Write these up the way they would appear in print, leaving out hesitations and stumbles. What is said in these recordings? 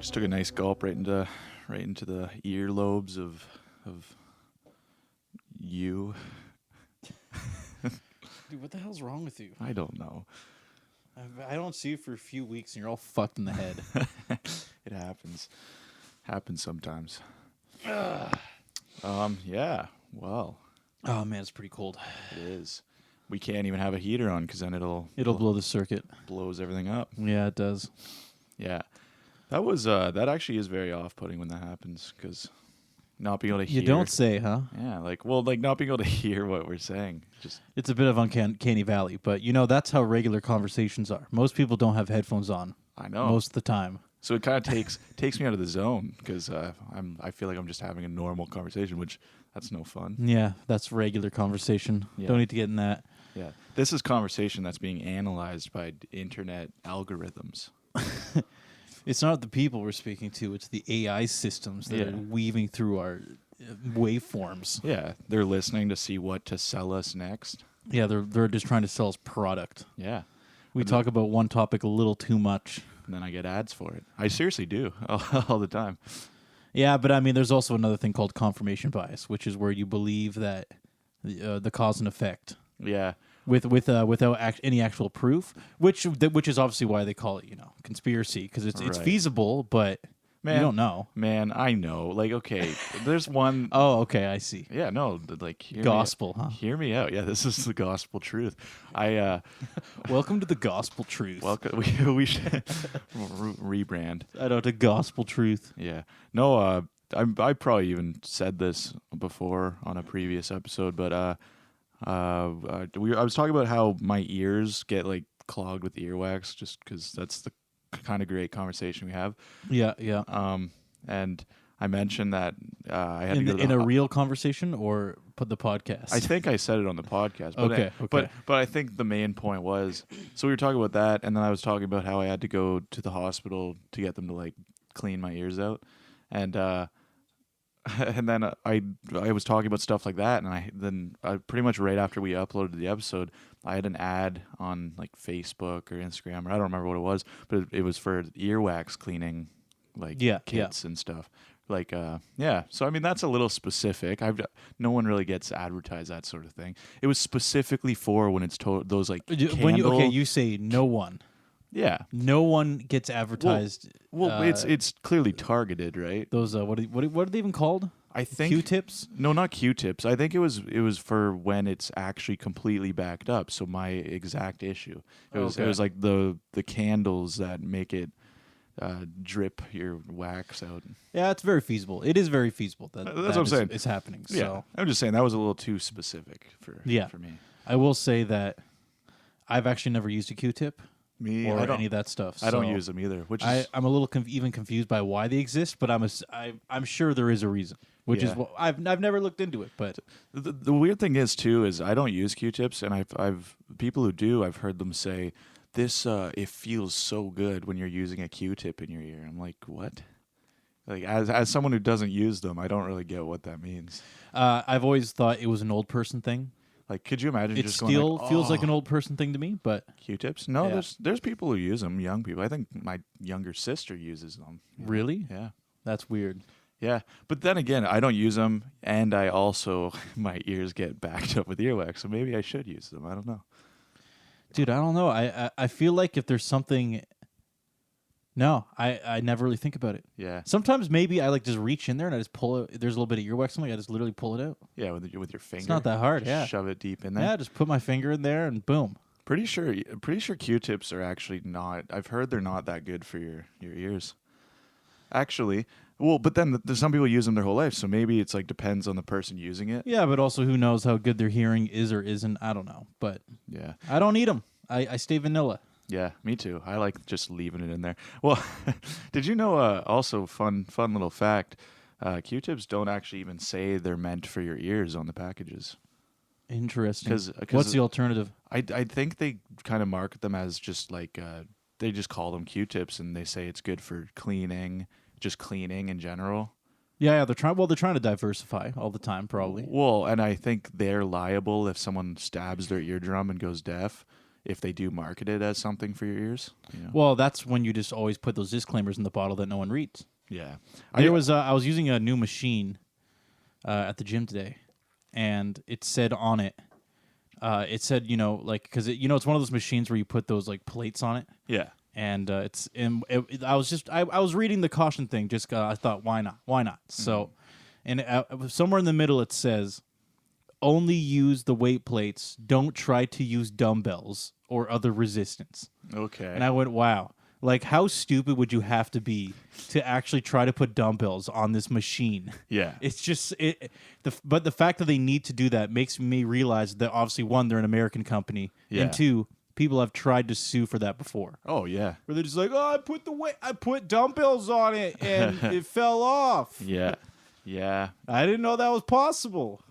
Just took a nice gulp right into the earlobes of you. Dude, what the hell's wrong with you? I don't know. I don't see you for a few weeks and you're all fucked in the head. It happens. Happens sometimes. Yeah. Well. Oh man, it's pretty cold. It is. We can't even have a heater on because then it'll blow the circuit. Blows everything up. Yeah, it does. Yeah. That actually is very off-putting when that happens because not being able to hear. You don't say, huh? Yeah, not being able to hear what we're saying. It's a bit of uncanny valley, but that's how regular conversations are. Most people don't have headphones on. I know. Most of the time. So it kind of takes me out of the zone because I feel like I'm just having a normal conversation, which that's no fun. Yeah, that's regular conversation. Yeah. Don't need to get in that. Yeah, this is conversation that's being analyzed by internet algorithms. It's not the people we're speaking to; it's the AI systems that are weaving through our waveforms. Yeah, they're listening to see what to sell us next. Yeah, they're just trying to sell us product. Yeah, we talk about one topic a little too much, and then I get ads for it. I seriously do all the time. Yeah, but I mean, there's also another thing called confirmation bias, which is where you believe that the cause and effect. Yeah. Without any actual proof, which is obviously why they call it conspiracy, because it's feasible, but you don't know. Man, I know. Like, okay, there's one. Oh, okay, I see. Yeah, no, like gospel, huh? Hear me out. Yeah, this is the gospel truth. Welcome to the gospel truth. Welcome. We should rebrand. I know, to gospel truth. Yeah. No. I probably even said this before on a previous episode, but I was talking about how my ears get like clogged with earwax just because that's the kind of great conversation we have. Yeah. And I mentioned that I had to go to in a real conversation or put the podcast. I think I said it on the podcast. But okay. But I think the main point was, so we were talking about that, and then I was talking about how I had to go to the hospital to get them to like clean my ears out, and then I was talking about stuff like that, and I pretty much right after we uploaded the episode, I had an ad on like Facebook or Instagram, or I don't remember what it was, but it was for earwax cleaning, like kits and stuff. Like so I mean that's a little specific. No one really gets advertised that sort of thing. It was specifically for when it's those like you say no one. Yeah, no one gets advertised. Well, it's clearly targeted, right? Those what are they even called? I think Q-tips. No, not Q-tips. I think it was for when it's actually completely backed up. So my exact issue. It was like the candles that make it drip your wax out. Yeah, it's very feasible. It is very feasible that's what I'm saying. It's happening. So. Yeah, I'm just saying that was a little too specific for me. I will say that I've actually never used a Q-tip. Me, or any of that stuff. I don't use them either. Which I'm a little even confused by why they exist, but I'm sure there is a reason. Which is what I've never looked into it. But the weird thing is I don't use Q-tips, and I've people who do, I've heard them say this. It feels so good when you're using a Q-tip in your ear. I'm like, what? Like as someone who doesn't use them, I don't really get what that means. I've always thought it was an old person thing. Like, could you imagine? It still feels like an old person thing to me, but Q-tips. No, there's people who use them. Young people. I think my younger sister uses them. Really? Yeah. That's weird. Yeah, but then again, I don't use them, and I also my ears get backed up with earwax, so maybe I should use them. I don't know. Dude, I don't know. I feel like if there's something. No, I never really think about it. Yeah. Sometimes maybe I like just reach in there and I just pull it. There's a little bit of earwax on me. I just literally pull it out. Yeah, with your finger. It's not that hard. Just shove it deep in there. Yeah, just put my finger in there and boom. Pretty sure Q-tips are actually not. I've heard they're not that good for your ears. Actually, well, but then there's some people use them their whole life, so maybe it's like depends on the person using it. Yeah, but also who knows how good their hearing is or isn't. I don't know, but yeah, I don't need them. I stay vanilla. Yeah, me too. I like just leaving it in there. Well, did you know, also fun little fact, Q-tips don't actually even say they're meant for your ears on the packages. Interesting. What's the alternative? I think they kind of market them as just like, they just call them Q-tips and they say it's good for cleaning, just cleaning in general. Yeah, they're trying to diversify all the time, probably. Well, and I think they're liable if someone stabs their eardrum and goes deaf. if they do market it as something for your ears. You know? Well, that's when you just always put those disclaimers in the bottle that no one reads. Yeah. I was using a new machine at the gym today, and it said on it, because it's one of those machines where you put those like plates on it. Yeah. And I was reading the caution thing. Just I thought, why not? Mm-hmm. So, and somewhere in the middle it says, only use the weight plates. Don't try to use dumbbells or other resistance. Okay. And I went, wow. Like, how stupid would you have to be to actually try to put dumbbells on this machine? Yeah. It's just but the fact that they need to do that makes me realize that obviously, one, they're an American company, and two, people have tried to sue for that before. Oh yeah. Where they're just like, oh, I put dumbbells on it and it fell off. Yeah. Yeah. I didn't know that was possible.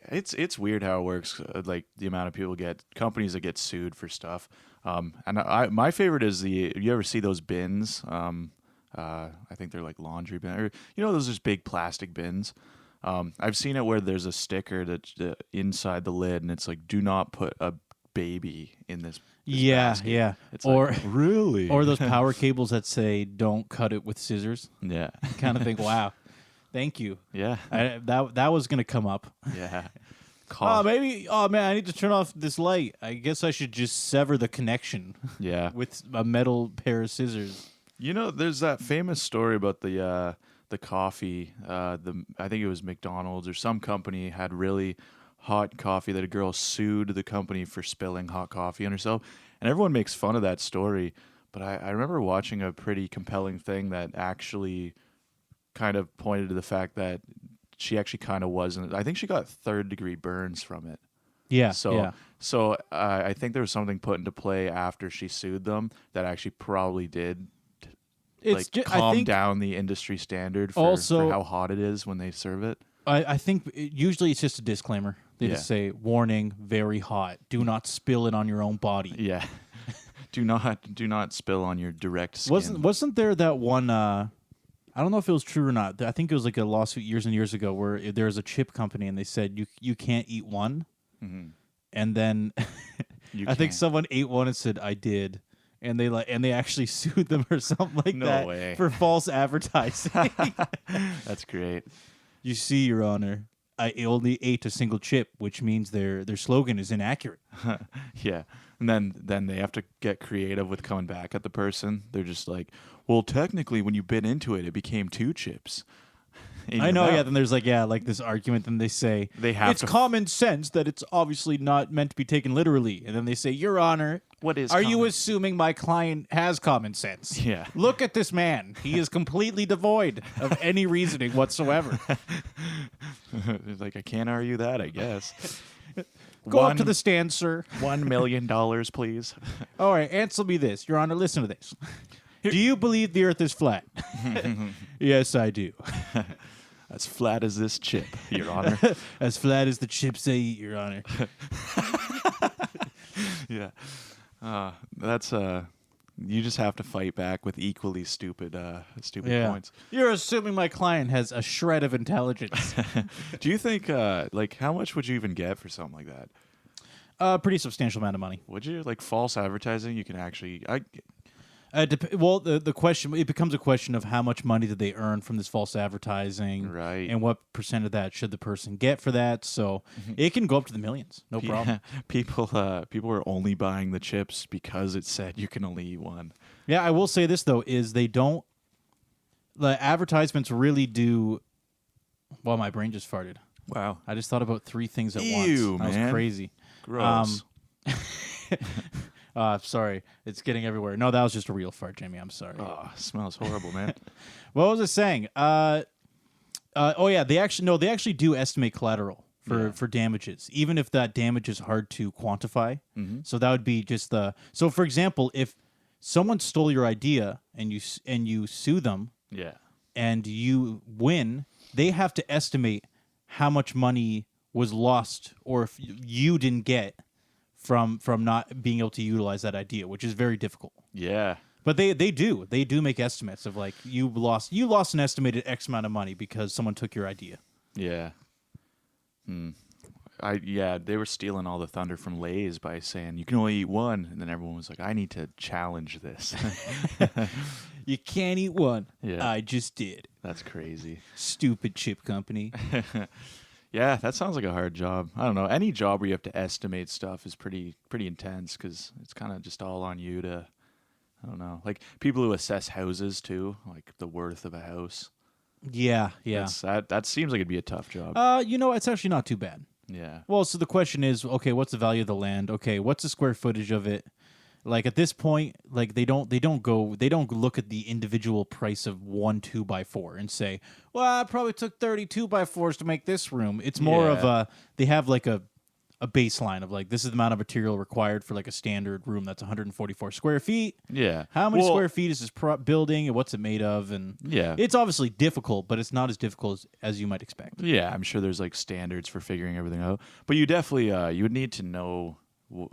It's weird how it works. Like the amount of companies that get sued for stuff. And my favorite is you ever see those bins? I think they're like laundry bins, or those just big plastic bins. I've seen it where there's a sticker that's inside the lid, and it's like, do not put a baby in this basket. Yeah. It's or like, really? Or those power cables that say, don't cut it with scissors. Yeah. Kind of think, wow. Thank you. Yeah. That was going to come up. Yeah. Oh, man, I need to turn off this light. I guess I should just sever the connection. Yeah. With a metal pair of scissors. There's that famous story about the coffee. I think it was McDonald's or some company had really hot coffee that a girl sued the company for spilling hot coffee on herself. And everyone makes fun of that story. But I remember watching a pretty compelling thing that actually kind of pointed to the fact that she actually kind of wasn't. I think she got third-degree burns from it. Yeah. So I think there was something put into play after she sued them that actually probably did calm down the industry standard for how hot it is when they serve it. I think usually it's just a disclaimer. They just say, warning, very hot. Do not spill it on your own body. Yeah. do not spill on your direct skin. Wasn't there that one... I don't know if it was true or not. I think it was like a lawsuit years and years ago where there was a chip company and they said you can't eat one. Mm-hmm. And then I think someone ate one and said, I did. And they actually sued them or something like that. Way. For false advertising. That's great. You see, Your Honor, I only ate a single chip, which means their slogan is inaccurate. Yeah. And then they have to get creative with coming back at the person. They're just like, well, technically, when you bit into it, it became 2 chips. I know, yeah. Then there's like this argument. Then they say it's common sense that it's obviously not meant to be taken literally. And then they say, Your Honor, are you assuming my client has common sense? Yeah. Look at this man. He is completely devoid of any reasoning whatsoever. It's like, I can't argue that, I guess. Go up to the stand, sir. $1 million, please. All right, answer me this. Your Honor, listen to this. Do you believe the earth is flat? Yes, I do. As flat as this chip, Your Honor. As flat as the chips they eat, Your Honor. Yeah. That's you just have to fight back with equally stupid points. You're assuming my client has a shred of intelligence. Do you think how much would you even get for something like that? A pretty substantial amount of money. Would you? Like false advertising, you can actually the question, it becomes a question of how much money did they earn from this false advertising, right? And what percent of that should the person get for that? So it can go up to the millions, no problem. People are only buying the chips because it said you can only eat one. Yeah, I will say this though, is the advertisements really do. Well, my brain just farted. Wow, I just thought about 3 things at Ew, once. That man. was crazy. Gross. Sorry, it's getting everywhere. No, that was just a real fart, Jamie. I'm sorry. Oh, smells horrible, man. What was I saying? They actually do estimate collateral for damages, even if that damage is hard to quantify. Mm-hmm. So that would be just so for example, if someone stole your idea and you sue them, and you win, they have to estimate how much money was lost or if you didn't get from not being able to utilize that idea, which is very difficult. Yeah. But they do make estimates of like you lost an estimated X amount of money because someone took your idea. Yeah. they were stealing all the thunder from Lay's by saying you can only eat one, and then everyone was like, I need to challenge this. You can't eat one. Yeah. I just did. That's crazy. Stupid chip company. Yeah, that sounds like a hard job. I don't know. Any job where you have to estimate stuff is pretty intense because it's kind of just all on you to, I don't know, like people who assess houses too, like the worth of a house. Yeah. That seems like it'd be a tough job. It's actually not too bad. Yeah. Well, so the question is, okay, what's the value of the land? Okay, what's the square footage of it? Like at this point, like they don't look at the individual price of 1 2x4 and say, well, I probably took 30 2x4s to make this room. It's more of they have like a baseline of like, this is the amount of material required for like a standard room that's 144 square feet. Yeah. How many square feet is this building and what's it made of? And yeah, it's obviously difficult, but it's not as difficult as you might expect. Yeah, I'm sure there's like standards for figuring everything out, but you definitely you would need to know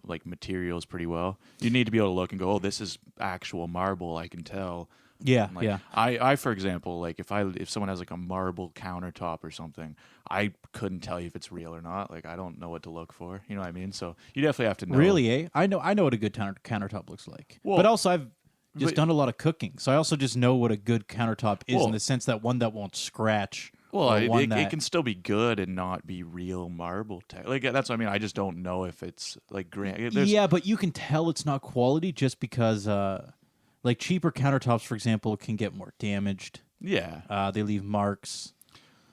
like materials pretty well. You need to be able to look and go, oh, this is actual marble. I can tell. Yeah, like, yeah. I for example, like if someone has like a marble countertop or something, I couldn't tell you if it's real or not. Like I don't know what to look for. You know what I mean? So you definitely have to know. Really, eh? I know what a good countertop looks like. Well, but also I've just done a lot of cooking, so I also just know what a good countertop is in the sense that one that won't scratch. Well, it can still be good and not be real marble. Like that's what I mean. I just don't know if it's like yeah, but you can tell it's not quality just because, like cheaper countertops, for example, can get more damaged. Yeah, they leave marks.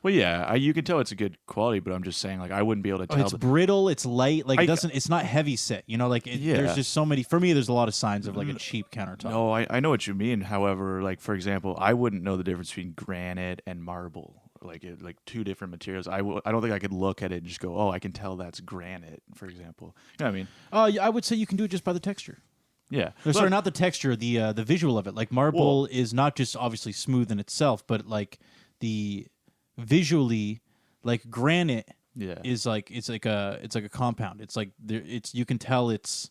Well, yeah, you can tell it's a good quality, but I'm just saying, like, I wouldn't be able to tell. It's brittle, it's light, like it's not heavy set. You know, like there's just so many. For me, there's a lot of signs of like a cheap countertop. No, I know what you mean. However, like for example, I wouldn't know the difference between granite and marble. Like two different materials. I don't think I could look at it and just go, oh, I can tell that's granite, for example. You know what I mean? I would say you can do it just by the texture. Yeah. Sorry, not the texture, the visual of it. Like marble is not just obviously smooth in itself, but like the visually, like granite is like it's like a compound. It's like you can tell it's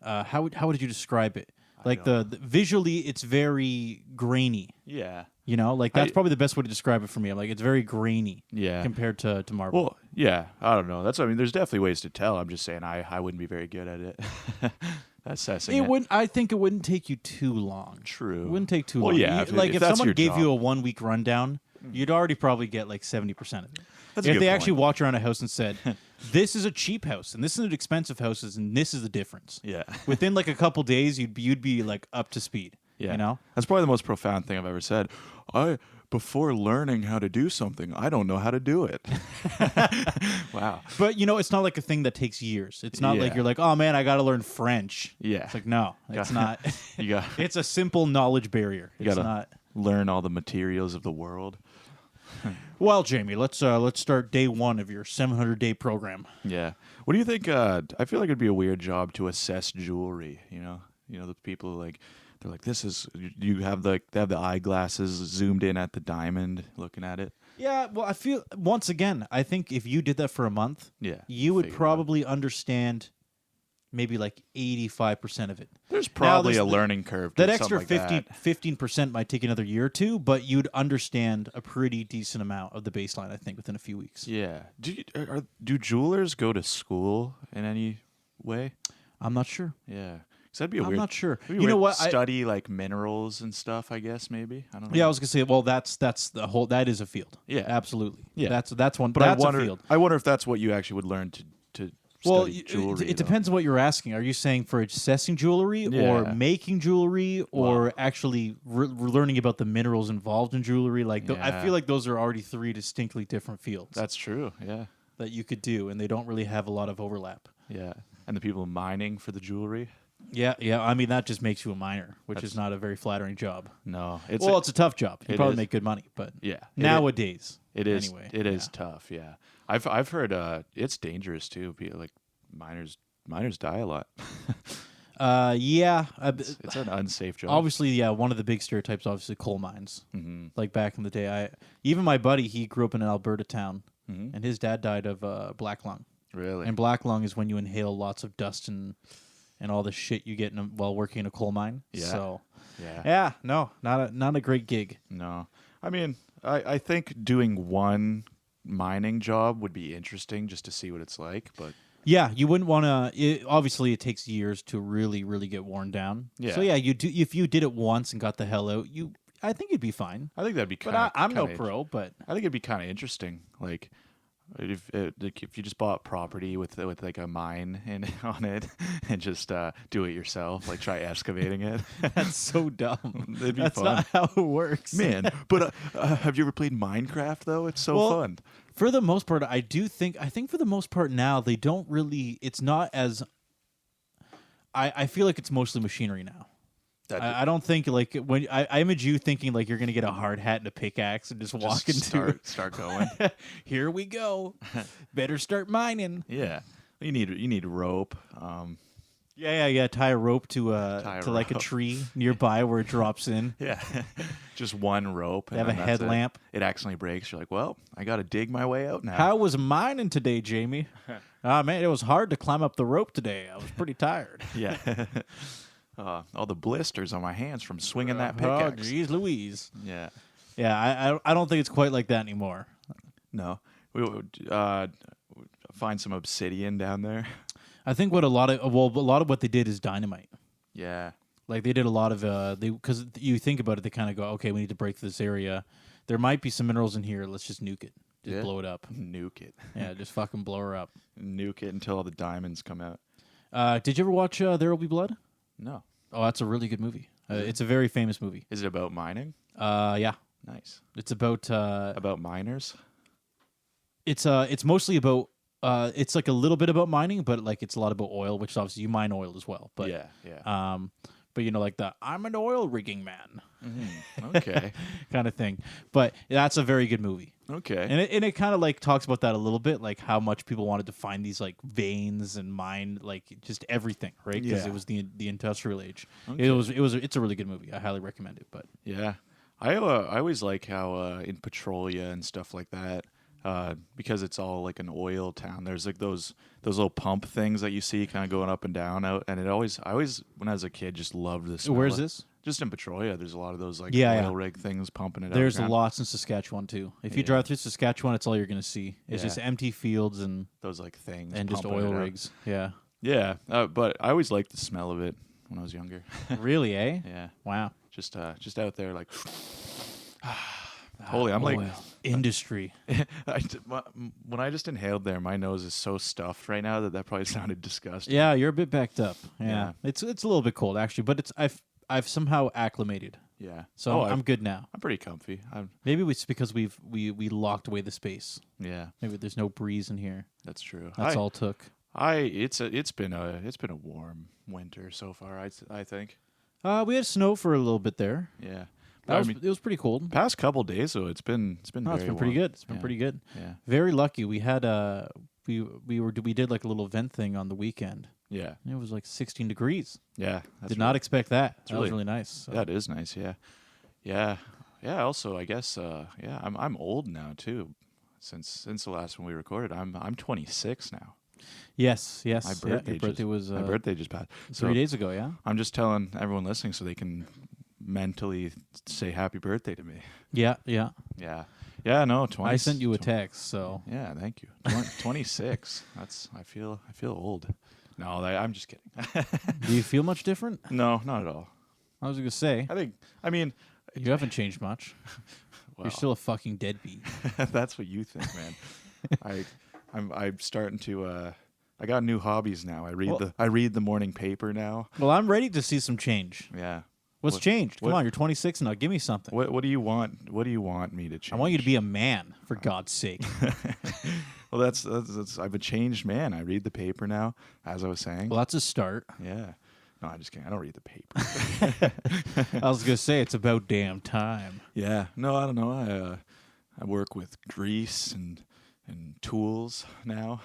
how would you describe it? Like the visually, it's very grainy. Yeah. You know, like that's probably the best way to describe it for me. I'm like, it's very grainy. Yeah. Compared to marble. Well, yeah. I don't know. That's what I mean. There's definitely ways to tell. I'm just saying I wouldn't be very good at it. Assessing it. Wouldn't. I think it wouldn't take you too long. True. It wouldn't take too long. Yeah. If someone gave you a 1 week rundown, you'd already probably get like 70% of it. That's if they actually walked around a house and said, this is a cheap house and this is an expensive house and this is the difference. Yeah. Within like a couple days, you'd be like up to speed. Yeah. You know? That's probably the most profound thing I've ever said. Before learning how to do something, I don't know how to do it. Wow. But, it's not like a thing that takes years. It's not like you're like, oh, man, I got to learn French. Yeah. It's like, no, it's not. It's a simple knowledge barrier. It's not. Learn all the materials of the world. Well, Jamie, let's start day 1 of your 700-day program. Yeah. What do you think? I feel like it'd be a weird job to assess jewelry. The people who they're like, this is. You have they have the eyeglasses zoomed in at the diamond, looking at it. Yeah. Well, I feel once again, I think if you did that for a month, you would probably understand maybe like 85% of it. There's probably a learning curve. That extra like 15% might take another year or two, but you'd understand a pretty decent amount of the baseline, I think, within a few weeks. Yeah. Do jewelers go to school in any way? I'm not sure. Yeah. That'd be I'm not sure. You know what? Study like minerals and stuff, I guess, maybe. I don't know. Yeah, I was gonna say, well, that's the whole. That is a field. Yeah, absolutely. Yeah, that's one. But that's a field. I wonder if that's what you actually would learn to study jewelry. It depends on what you're asking. Are you saying for assessing jewelry, or making jewelry, or actually learning about the minerals involved in jewelry? I feel like those are already 3 distinctly different fields. That's true. Yeah, that you could do, and they don't really have a lot of overlap. Yeah, and the people mining for the jewelry. Yeah. I mean, that just makes you a miner, which is not a very flattering job. No. It's a tough job. You probably make good money, but nowadays. It is. Anyway, it is tough, yeah. I've heard it's dangerous, too. Like, miners die a lot. Yeah. It's an unsafe job. Obviously, one of the big stereotypes, obviously, coal mines. Mm-hmm. Like, back in the day, even my buddy, he grew up in an Alberta town, and his dad died of black lung. Really? And black lung is when you inhale lots of dust and all the shit you get while working in a coal mine. Yeah. So, not a great gig. No. I mean, I think doing one mining job would be interesting just to see what it's like, but Yeah, you wouldn't want to. Obviously, it takes years to really, really get worn down. Yeah. So yeah, you do. If you did it once and got the hell out, I think you'd be fine. I think that'd be But kind of. I'm no pro. But I think it'd be kind of interesting, like if you just bought property with like a mine on it and just do it yourself, like try excavating it. that's so dumb. It'd be That's fun. not how it works, Man, but have you ever played Minecraft though? It's so Well, fun. For the most part, I think for the most part now they don't really. It's not as. I feel like it's mostly machinery now. I don't think like when I image you thinking like you're gonna get a hard hat and a pickaxe and just walk into start going. Here we go. Better start mining. Yeah, you need rope. Yeah. Tie a rope to like a tree nearby where it drops in. Yeah, just one rope. They have a headlamp. It accidentally breaks. You're like, well, I got to dig my way out now. How was mining today, Jamie? Man, it was hard to climb up the rope today. I was pretty tired. Yeah. All the blisters on my hands from swinging that pickaxe. Oh, geez, Louise. Yeah. Yeah, I don't think it's quite like that anymore. No. We would find some obsidian down there. I think a lot of what they did is dynamite. Yeah. Like they did a lot of because you think about it, they kind of go, okay, we need to break this area. There might be some minerals in here. Let's just nuke it. Just blow it up. Nuke it. Yeah, just fucking blow her up. Nuke it until all the diamonds come out. Did you ever watch There Will Be Blood? No. Oh, that's a really good movie. It's a very famous movie. Is it about mining? Yeah. Nice. It's about miners? It's mostly about it's like a little bit about mining, but like it's a lot about oil, which obviously you mine oil as well. But yeah. But like I'm an oil rigging man. Mm-hmm. Okay. kind of thing. But that's a very good movie. Okay. And it kind of like talks about that a little bit, like how much people wanted to find these like veins and mine like just everything, right? Because it was the industrial age. Okay. It's a really good movie. I highly recommend it. But yeah, I always like how in Petrolia and stuff like that. Because it's all like an oil town. There's like those little pump things that you see kind of going up and down out, and I always when I was a kid just loved this. Where's this? Just in Petrolia. There's a lot of those like oil rig things pumping it. There's lots in Saskatchewan too. If you drive through Saskatchewan, it's all you're gonna see. It's just empty fields and those like things and just oil rigs. Yeah. Yeah, but I always liked the smell of it when I was younger. Really, eh? Yeah. Wow. Just out there like. Holy, I'm oil. like industry. When I just inhaled there, my nose is so stuffed right now that probably sounded disgusting. Yeah, you're a bit backed up. Yeah. It's a little bit cold actually, but I've somehow acclimated. Yeah. So I'm good now. I'm pretty comfy. Maybe it's because we locked away the space. Yeah. Maybe there's no breeze in here. That's true. That's all it took. It's been a warm winter so far. I think. We had snow for a little bit there. Yeah. It was pretty cold. Past couple days though, it's been pretty warm. good. It's been pretty good. Yeah. Very lucky. We had we did like a little vent thing on the weekend. Yeah. It was like 16 degrees. Yeah. Did not expect that. That was really nice. So. That is nice. Yeah. Yeah. Yeah. Also, I guess. Yeah. I'm old now too. Since the last one we recorded, I'm 26 now. Yes. My birthday was my birthday just passed 3 days ago. Yeah. I'm just telling everyone listening so they can mentally say happy birthday to me. Yeah. No, 20. I sent you a text, so yeah, thank you. 26. I feel old. No, I'm just kidding. Do you feel much different? No, not at all. I was gonna say. I mean, you haven't changed much. Well, you're still a fucking deadbeat. That's what you think, man. I'm starting to. I got new hobbies now. I read the morning paper now. Well, I'm ready to see some change. Yeah. What's changed? Come on, you're 26 now. Give me something. What do you want? What do you want me to change? I want you to be a man, for God's sake. Well, that's I'm a changed man. I read the paper now, as I was saying. Well, that's a start. Yeah. No, I'm just kidding. I don't read the paper. I was gonna say it's about damn time. Yeah. No, I don't know. I work with grease and tools now.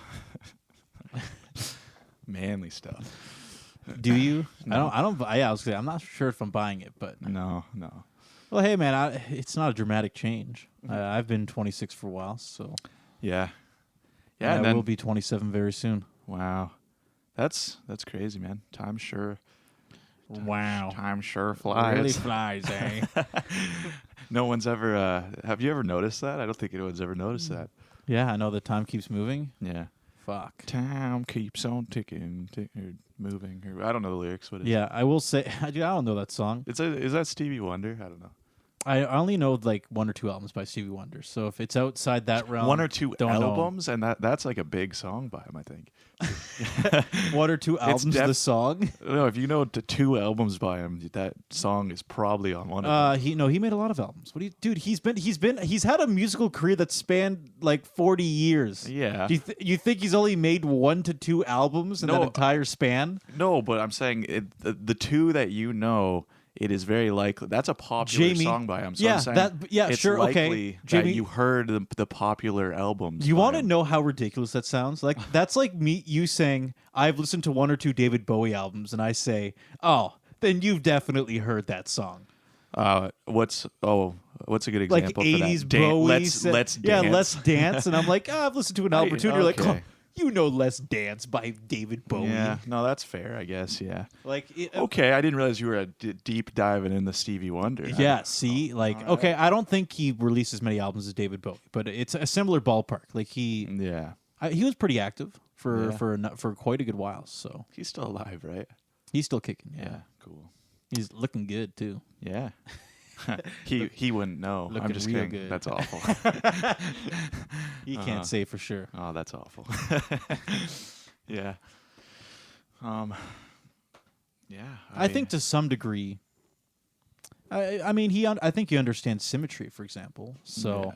Manly stuff. Do you? No. I don't. Yeah, I was gonna say, I'm not sure if I'm buying it, but no. Well, hey, man, it's not a dramatic change. I've been 26 for a while, so yeah. I will be 27 very soon. Wow, that's crazy, man. Time sure flies. Really flies, eh? No one's ever. Have you ever noticed that? I don't think anyone's ever noticed that. Yeah, I know the time keeps moving. Yeah. Fuck. Time keeps on ticking, moving. I don't know the lyrics. What is it? Yeah, I will say, I don't know that song. Is that Stevie Wonder? I don't know. I only know like 1 or 2 albums by Stevie Wonder. So if it's outside that realm, 1 or 2 don't albums, and that's like a big song by him, I think. know. 1 or 2 albums of the song. No, if you know the 2 albums by him, that song is probably on one of them. He made a lot of albums. Dude, he's had a musical career that spanned like 40 years. Yeah. Do you think he's only made 1 to 2 albums in that entire span? No, but I'm saying the 2 that you know. It is very likely that's a popular song by him. So I'm saying it's sure, likely okay. that you heard the popular albums. You want to know how ridiculous that sounds? Like that's like you saying I've listened to 1 or 2 David Bowie albums, and I say, oh, then you've definitely heard that song. What's a good example like for 80s that? Bowie? Let's dance. Yeah, Let's Dance. And I'm like, I've listened to an album or 2, and you're like, okay. you know Let's Dance by David Bowie. Yeah, no, that's fair, I guess, yeah. Like okay, I didn't realize you were deep diving in the Stevie Wonder. Yeah, see? Like, right. Okay, I don't think he released as many albums as David Bowie, but it's a similar ballpark. Like, he was pretty active for quite a good while, so. He's still alive, right? He's still kicking, Yeah, cool. He's looking good, too. Yeah. he wouldn't know. I'm just kidding. Good. That's awful. He can't say for sure. Oh, that's awful. Yeah. Yeah. I think to some degree. I mean, I think he understands symmetry, for example. So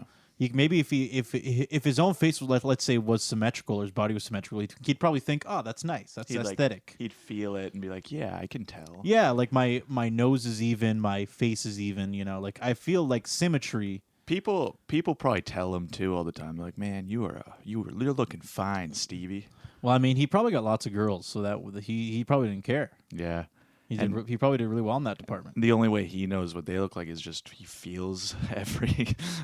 maybe if his own face was let's say was symmetrical or his body was symmetrical, he'd probably think, oh, that's nice. That's aesthetic. He'd feel it and be like, yeah, I can tell. Yeah, like my nose is even, my face is even. Like I feel like symmetry. People probably tell him too all the time. They're like, man, you're looking fine, Stevie. Well, I mean, he probably got lots of girls, so that he probably didn't care. Yeah. He probably did really well in that department. The only way he knows what they look like is just he feels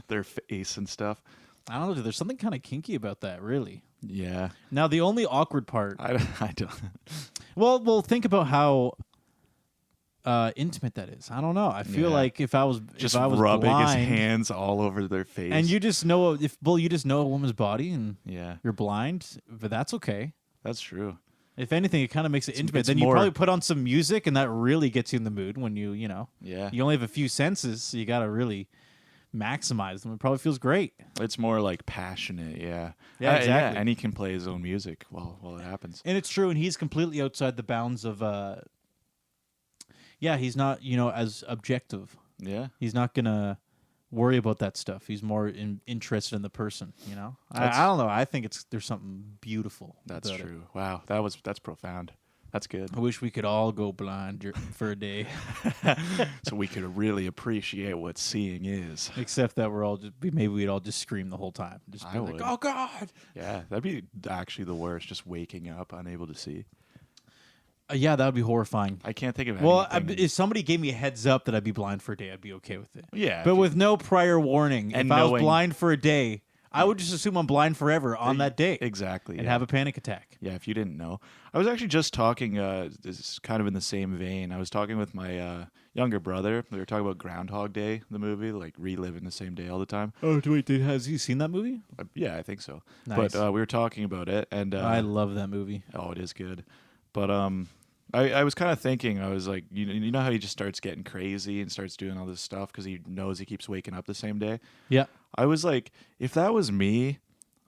their face and stuff. I don't know. There's something kind of kinky about that, really. Yeah. Now, the only awkward part. I don't. Well, think about how intimate that is. I don't know. I feel like if I was rubbing blind, his hands all over their face, and you just know a woman's body, and yeah, you're blind, but that's okay. That's true. If anything, it kind of makes it intimate. Then you probably put on some music, and that really gets you in the mood when you you only have a few senses, so you got to really maximize them. It probably feels great. It's more like passionate, yeah. Yeah, exactly. Yeah, and he can play his own music while it happens. And it's true, and he's completely outside the bounds of. He's not as objective. Yeah, he's not gonna worry about that stuff. He's more interested in the person. I don't know. I think there's something beautiful. That's true. Wow, that's profound. That's good. I wish we could all go blind for a day, so we could really appreciate what seeing is. Except that we'd all just scream the whole time. Just be like, oh God! Yeah, that'd be actually the worst. Just waking up unable to see. Yeah, that would be horrifying. I can't think of anything. Well, if somebody gave me a heads up that I'd be blind for a day, I'd be okay with it. Yeah. But with no prior warning, if I was blind for a day, I would just assume I'm blind forever on that day. Exactly. And have a panic attack. Yeah, if you didn't know. I was actually just talking, this is kind of in the same vein. I was talking with my younger brother. We were talking about Groundhog Day, the movie, like reliving the same day all the time. Oh, wait, has he seen that movie? Yeah, I think so. Nice. But we were talking about it. And I love that movie. Oh, it is good. But I was kind of thinking, I was like, you know how he just starts getting crazy and starts doing all this stuff because he knows he keeps waking up the same day? Yeah. I was like, if that was me,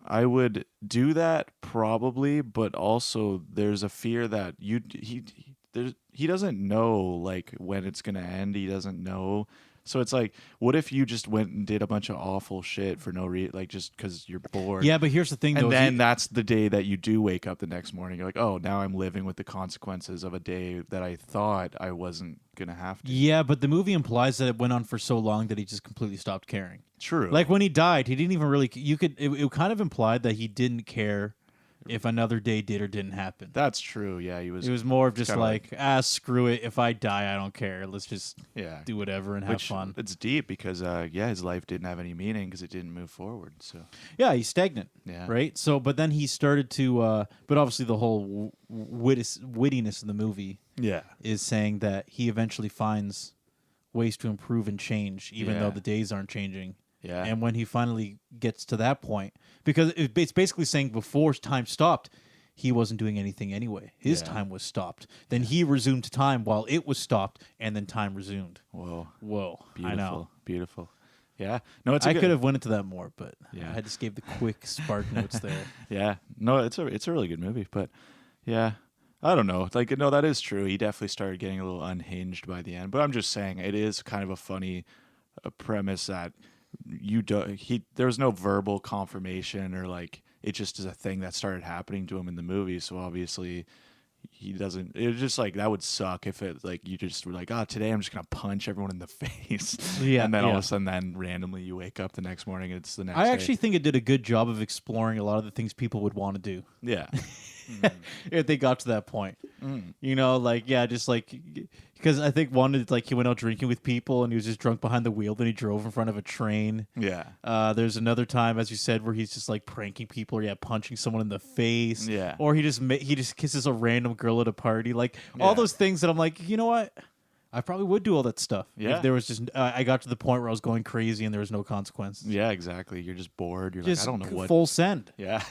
I would do that probably, but also there's a fear that he doesn't know like when it's going to end. He doesn't know. So it's like, what if you just went and did a bunch of awful shit for no reason, like just because you're bored? Yeah, but here's the thing, though. And then that's the day that you do wake up the next morning. You're like, oh, now I'm living with the consequences of a day that I thought I wasn't going to have to. Yeah, but the movie implies that it went on for so long that he just completely stopped caring. True. Like when he died, he didn't even really, it kind of implied that he didn't care if another day did or didn't happen. That's true. Yeah, it was more of just like, screw it. If I die, I don't care. Let's just do whatever and have fun. It's deep because his life didn't have any meaning because it didn't move forward. So yeah, he's stagnant. Yeah. Right. So, but then he started to. But obviously, the whole wittiness of the movie. Yeah. Is saying that he eventually finds ways to improve and change, even though the days aren't changing. Yeah. And when he finally gets to that point, because it's basically saying before time stopped, he wasn't doing anything anyway. His time was stopped. Then he resumed time while it was stopped, and then time resumed. Whoa. Beautiful. I know. Beautiful. Yeah. No, I could have went into that more, but Yeah. I just gave the quick spark notes there. Yeah. No, it's a really good movie, but yeah. I don't know. Like, no, that is true. He definitely started getting a little unhinged by the end. But I'm just saying, it is kind of a funny premise that there was no verbal confirmation, or like it just is a thing that started happening to him in the movie. So obviously he doesn't. It's just like that would suck if it like you just were like, oh, today I'm just gonna punch everyone in the face. Yeah, and then all of a sudden, then randomly you wake up the next morning and it's the next. I day. actually think it did a good job of exploring a lot of the things people would want to do. Yeah. If they got to that point. You know, like, yeah, just like, because I think one is like he went out drinking with people and he was just drunk behind the wheel, then he drove in front of a train. Yeah. There's another time, as you said, where he's just like pranking people, or punching someone in the face. Yeah. Or he just kisses a random girl at a party. Like, all those things that I'm like, you know what? I probably would do all that stuff. Yeah. If there was just, I got to the point where I was going crazy and there was no consequences. Yeah, exactly. You're just bored. You're Just like, I don't know what. full send. Yeah.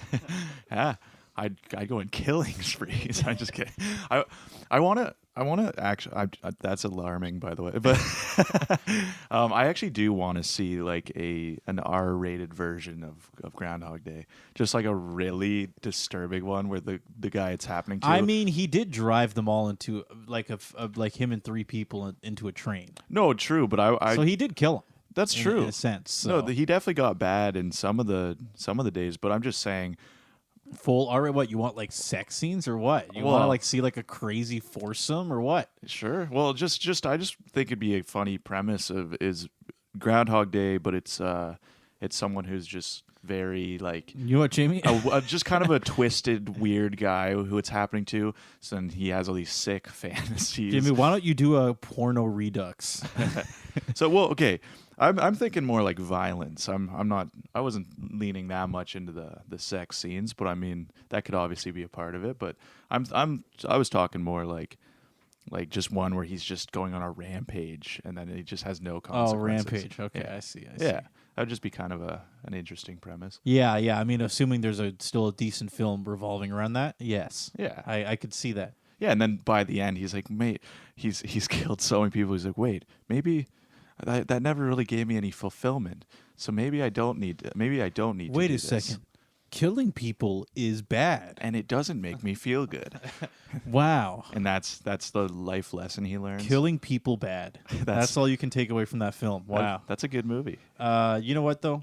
Yeah. I'd go in killing sprees. I'm just kidding. I want to actually. That's alarming, by the way. But I actually do want to see like an R-rated version of Groundhog Day, just like a really disturbing one where the guy it's happening to. I mean, he did drive them all into like like him and three people into a train. No, true, but I so he did kill him. That's true in a sense. So. No, he definitely got bad in some of the days. But I'm just saying. Full R. What you want, like sex scenes or what? You want to like see like a crazy foursome or what? Sure. Well, just I just think it'd be a funny premise is Groundhog Day, but it's someone who's just very like you know what, Jamie? Just kind of a twisted, weird guy who it's happening to. So then he has all these sick fantasies. Jamie, why don't you do a porno redux? So well, okay. I'm thinking more like violence. I wasn't leaning that much into the sex scenes, but I mean that could obviously be a part of it. But I was talking more like just one where he's just going on a rampage and then he just has no consequences. Oh, rampage. Okay, yeah. I see. Yeah, that would just be kind of an interesting premise. Yeah. I mean, assuming there's still a decent film revolving around that. Yes. Yeah, I could see that. Yeah, and then by the end, he's like, mate, he's killed so many people. He's like, wait, maybe. That never really gave me any fulfillment. So maybe I don't need to Wait a second. Killing people is bad. And it doesn't make me feel good. Wow. And that's the life lesson he learns. Killing people bad. That's all you can take away from that film. Wow. That's a good movie. You know what, though?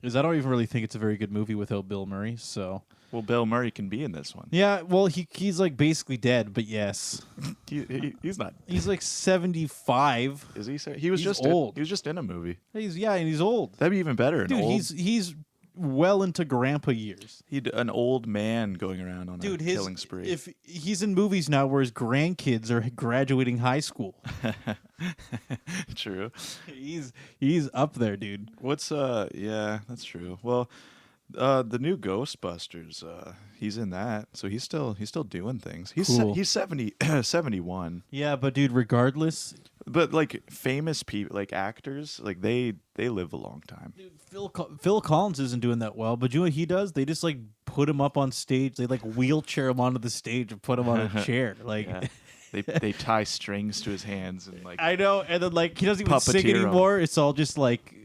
Is I don't even really think it's a very good movie without Bill Murray, so... Well, Bill Murray can be in this one. Yeah, well, he's like basically dead, but yes. He's not. He's like 75. Is he? He was He's just old. He was just in a movie. And he's old. That'd be even better. Dude, he's well into grandpa years. An old man going around on a killing spree. If he's in movies now where his grandkids are graduating high school. True. He's up there, dude. Yeah, that's true. Well, the new Ghostbusters, he's in that, so he's still doing things. He's 71. Yeah, but dude, regardless, but like famous people, like actors, like they live a long time. Dude, Phil Collins isn't doing that well, but you know what he does? They just like put him up on stage. They like wheelchair him onto the stage and put him on a chair. Like yeah. They tie strings to his hands and like I know, and then like he doesn't even sing anymore. It's all just like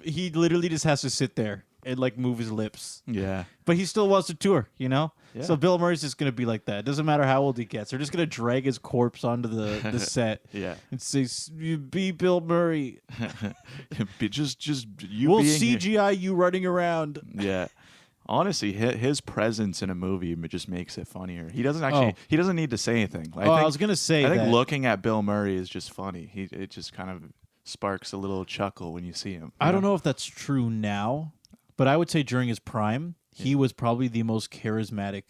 he literally just has to sit there and like move his lips. Yeah. But he still wants to tour, you know? Yeah. So Bill Murray's just going to be like that. It doesn't matter how old he gets. They're just going to drag his corpse onto the set. Yeah. And say, be Bill Murray. just you We'll being CGI you running around. Yeah. Honestly, his presence in a movie just makes it funnier. He doesn't need to say anything. I was going to say I think looking at Bill Murray is just funny. It just kind of sparks a little chuckle when you see him. I don't know if that's true now. But I would say during his prime, he was probably the most charismatic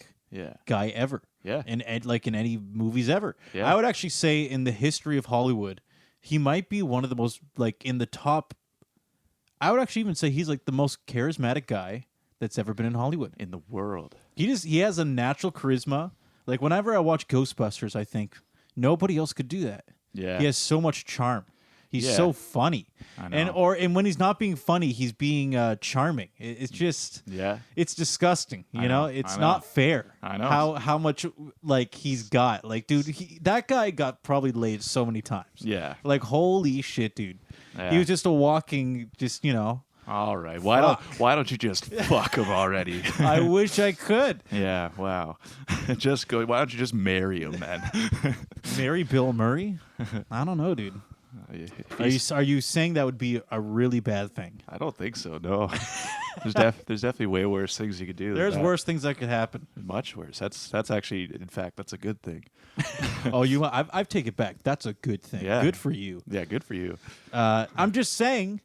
guy ever. Yeah. In any movies ever. Yeah. I would actually say in the history of Hollywood, he might be one of the most like in the top. I would actually even say he's like the most charismatic guy that's ever been in Hollywood. In the world. He has a natural charisma. Like whenever I watch Ghostbusters, I think nobody else could do that. Yeah. He has so much charm. He's Yeah. so funny. I know. And when he's not being funny, he's being charming. It's just Yeah. it's disgusting. You know, know. it's I know. not fair. I know. How much like he's got. Like, dude, that guy got probably laid so many times. Yeah. Like, holy shit, dude. Yeah. He was just a walking, just, you know. All right. Why don't you just fuck him already? I wish I could. Yeah. Wow. Just go. Why don't you just marry him, man? Marry Bill Murray? I don't know, dude. Are you saying that would be a really bad thing? I don't think so. No. There's definitely way worse things you could do. There's than that. worse things that could happen. Much worse. That's actually, in fact, that's a good thing. Oh, I've taken it back. That's a good thing. Yeah. Good for you. Yeah. Good for you. I'm just saying.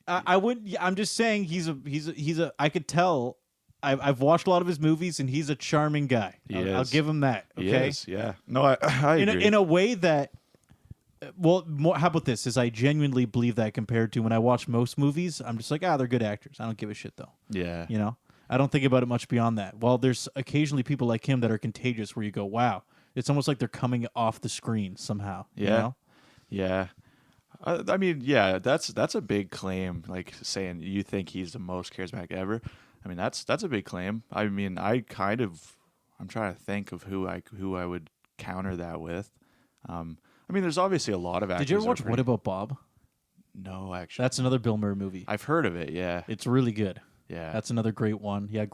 I'm just saying he's a. I could tell. I've watched a lot of his movies, and he's a charming guy. I'll give him that. Okay. Yes. Yeah. No, I agree. In a way that. Well, how about this? Is I genuinely believe that compared to when I watch most movies, I'm just like, they're good actors. I don't give a shit though. Yeah. You know, I don't think about it much beyond that. Well, there's occasionally people like him that are contagious, where you go, wow, it's almost like they're coming off the screen somehow. Yeah. You know? Yeah. I mean, yeah, that's a big claim. Like saying you think he's the most charismatic ever. I mean, that's a big claim. I mean, I'm trying to think of who I would counter that with. I mean, there's obviously a lot of actors. Did you ever watch What About Bob? No, actually. That's another Bill Murray movie. I've heard of it. Yeah. It's really good. Yeah. That's another great one. Yeah,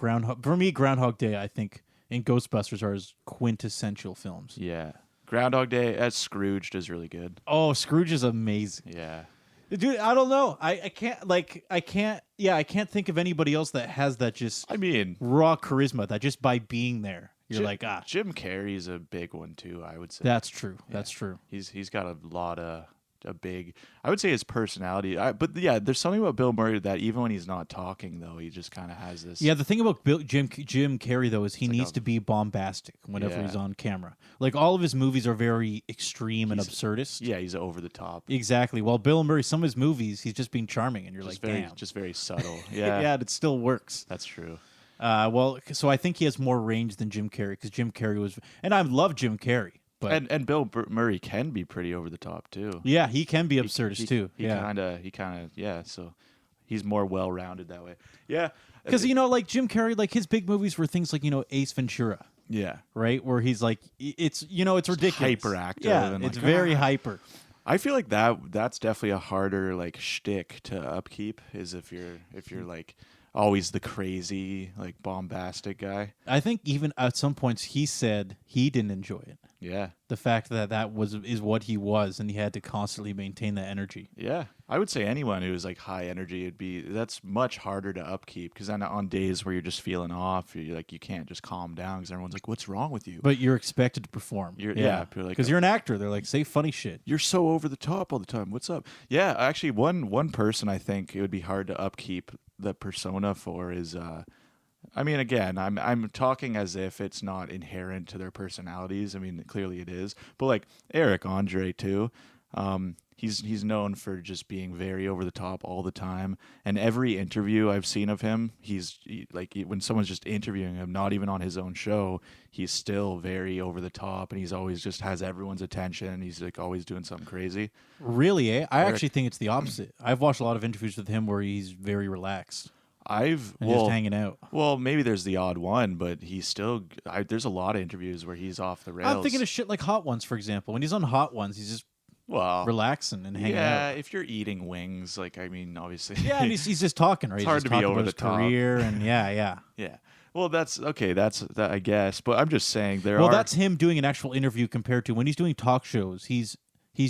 for me, Groundhog Day, I think, and Ghostbusters are his quintessential films. Yeah. Groundhog Day as Scrooged is really good. Oh, Scrooge is amazing. Yeah. Dude, I don't know. I can't think of anybody else that has that just I mean, raw charisma that just by being there, you're like, Jim Carrey's a big one too, I would say. That's true. Yeah. That's true. He's got a lot of I would say his personality. But yeah, there's something about Bill Murray that even when he's not talking though, he just kind of has this. Yeah, the thing about Jim Carrey though is he needs to be bombastic whenever he's on camera. Like all of his movies are very extreme and absurdist. Yeah, he's over the top. Exactly. While Bill Murray, some of his movies, he's just being charming, and you're Just like, damn, just very subtle. Yeah, yeah, it still works. that's true. Well, so I think he has more range than Jim Carrey because Jim Carrey was, and I love Jim Carrey. But And Bill Murray can be pretty over the top too. yeah, he can be absurdist too. He kind of yeah. So he's more well rounded that way. Yeah, because like Jim Carrey, like his big movies were things like Ace Ventura, yeah. right? Where he's like, it's it's ridiculous, hyperactive. Yeah, and it's like, very hyper. I feel like that's definitely a harder like shtick to upkeep. Is if you're like always the crazy like bombastic guy. I think even at some points he said he didn't enjoy it. Yeah. The fact that is what he was, and he had to constantly maintain that energy. Yeah, I would say anyone who's like high energy that's much harder to upkeep because then on days where you're just feeling off, you can't just calm down because everyone's like, "What's wrong with you?" But you're expected to perform. Because you're an actor. They're like, say funny shit. You're so over the top all the time. What's up? Yeah, actually, one person I think it would be hard to upkeep the persona for is. I mean, again, I'm talking as if it's not inherent to their personalities. I mean, clearly it is. But like Eric Andre too, he's known for just being very over the top all the time. And every interview I've seen of him, when someone's just interviewing him, not even on his own show, he's still very over the top, and he's always just has everyone's attention. He's like always doing something crazy. Really, eh? I actually think it's the opposite. I've watched a lot of interviews with him where he's very relaxed. Just hanging out. Well, maybe there's the odd one, but he's still. There's a lot of interviews where he's off the rails. I'm thinking of shit like Hot Ones, for example. When he's on Hot Ones, he's just relaxing and hanging out. Yeah, if you're eating wings, like I mean, obviously. Yeah, and he's just talking, right? It's hard to be over the top. Career and yeah. Yeah. Well, that's okay. That's that, I guess. But I'm just saying Well, that's him doing an actual interview compared to when he's doing talk shows. He's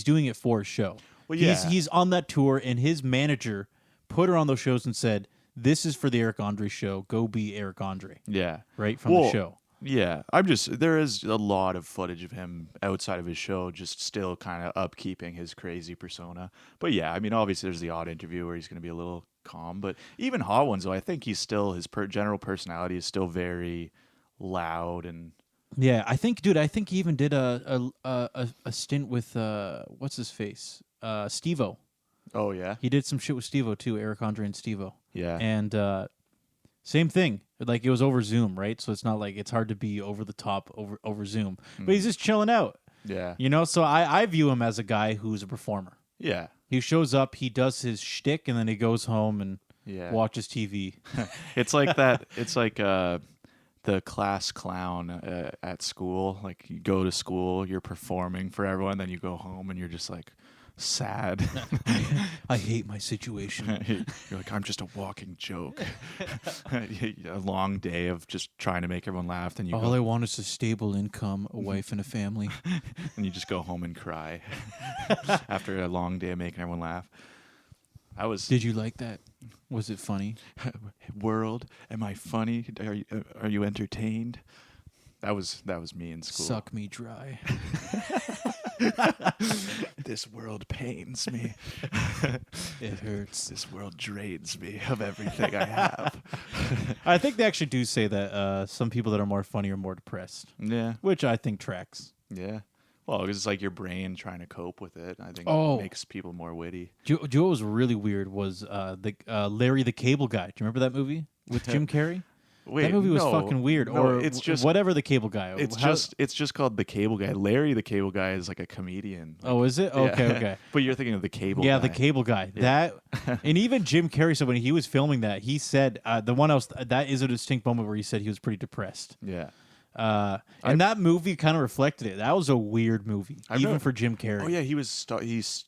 doing it for a show. Well, yeah. He's on that tour, and his manager put her on those shows and said, "This is for the Eric Andre show. Go be Eric Andre." Yeah. Right from the show. Yeah, there is a lot of footage of him outside of his show, just still kind of upkeeping his crazy persona. But yeah, I mean, obviously there's the odd interview where he's going to be a little calm. But even Hot Ones, though, I think he's still his general personality is still very loud and. Yeah, I think he even did a stint with what's his face, Steve-O. Oh yeah, he did some shit with Steve-O too, Eric Andre and Steve-O. Yeah, and same thing. Like it was over Zoom, right? So it's not like it's hard to be over the top over Zoom. But he's just chilling out. Yeah. So I view him as a guy who's a performer. Yeah. He shows up, he does his shtick, and then he goes home and watches TV. It's like that. It's like the class clown at school. Like you go to school, you're performing for everyone, then you go home and you're just like sad. I hate my situation. You're like, I'm just a walking joke. A long day of just trying to make everyone laugh. Then I want is a stable income, a wife, and a family. And you just go home and cry after a long day of making everyone laugh. Did you like that? Was it funny? World, am I funny? Are you entertained? That was me in school. Suck me dry. This world pains me. It hurts. This world drains me of everything I have. I think they actually do say that some people that are more funny are more depressed. Yeah. Which I think tracks. Yeah. Well, it's like your brain trying to cope with it. I think it makes people more witty. Do you know what was really weird was Larry the Cable Guy. Do you remember that movie with Jim Carrey? Wait, that movie was fucking weird. No, or it's just whatever the Cable Guy. It's just called the Cable Guy. Larry the Cable Guy is like a comedian. Oh, is it? Okay, okay. But you're thinking of the Cable Guy. Yeah, the Cable Guy. Yeah. That, and even Jim Carrey said when he was filming that, he said that is a distinct moment where he said he was pretty depressed. Yeah. And that movie kind of reflected it. That was a weird movie, even for Jim Carrey. Oh yeah, he's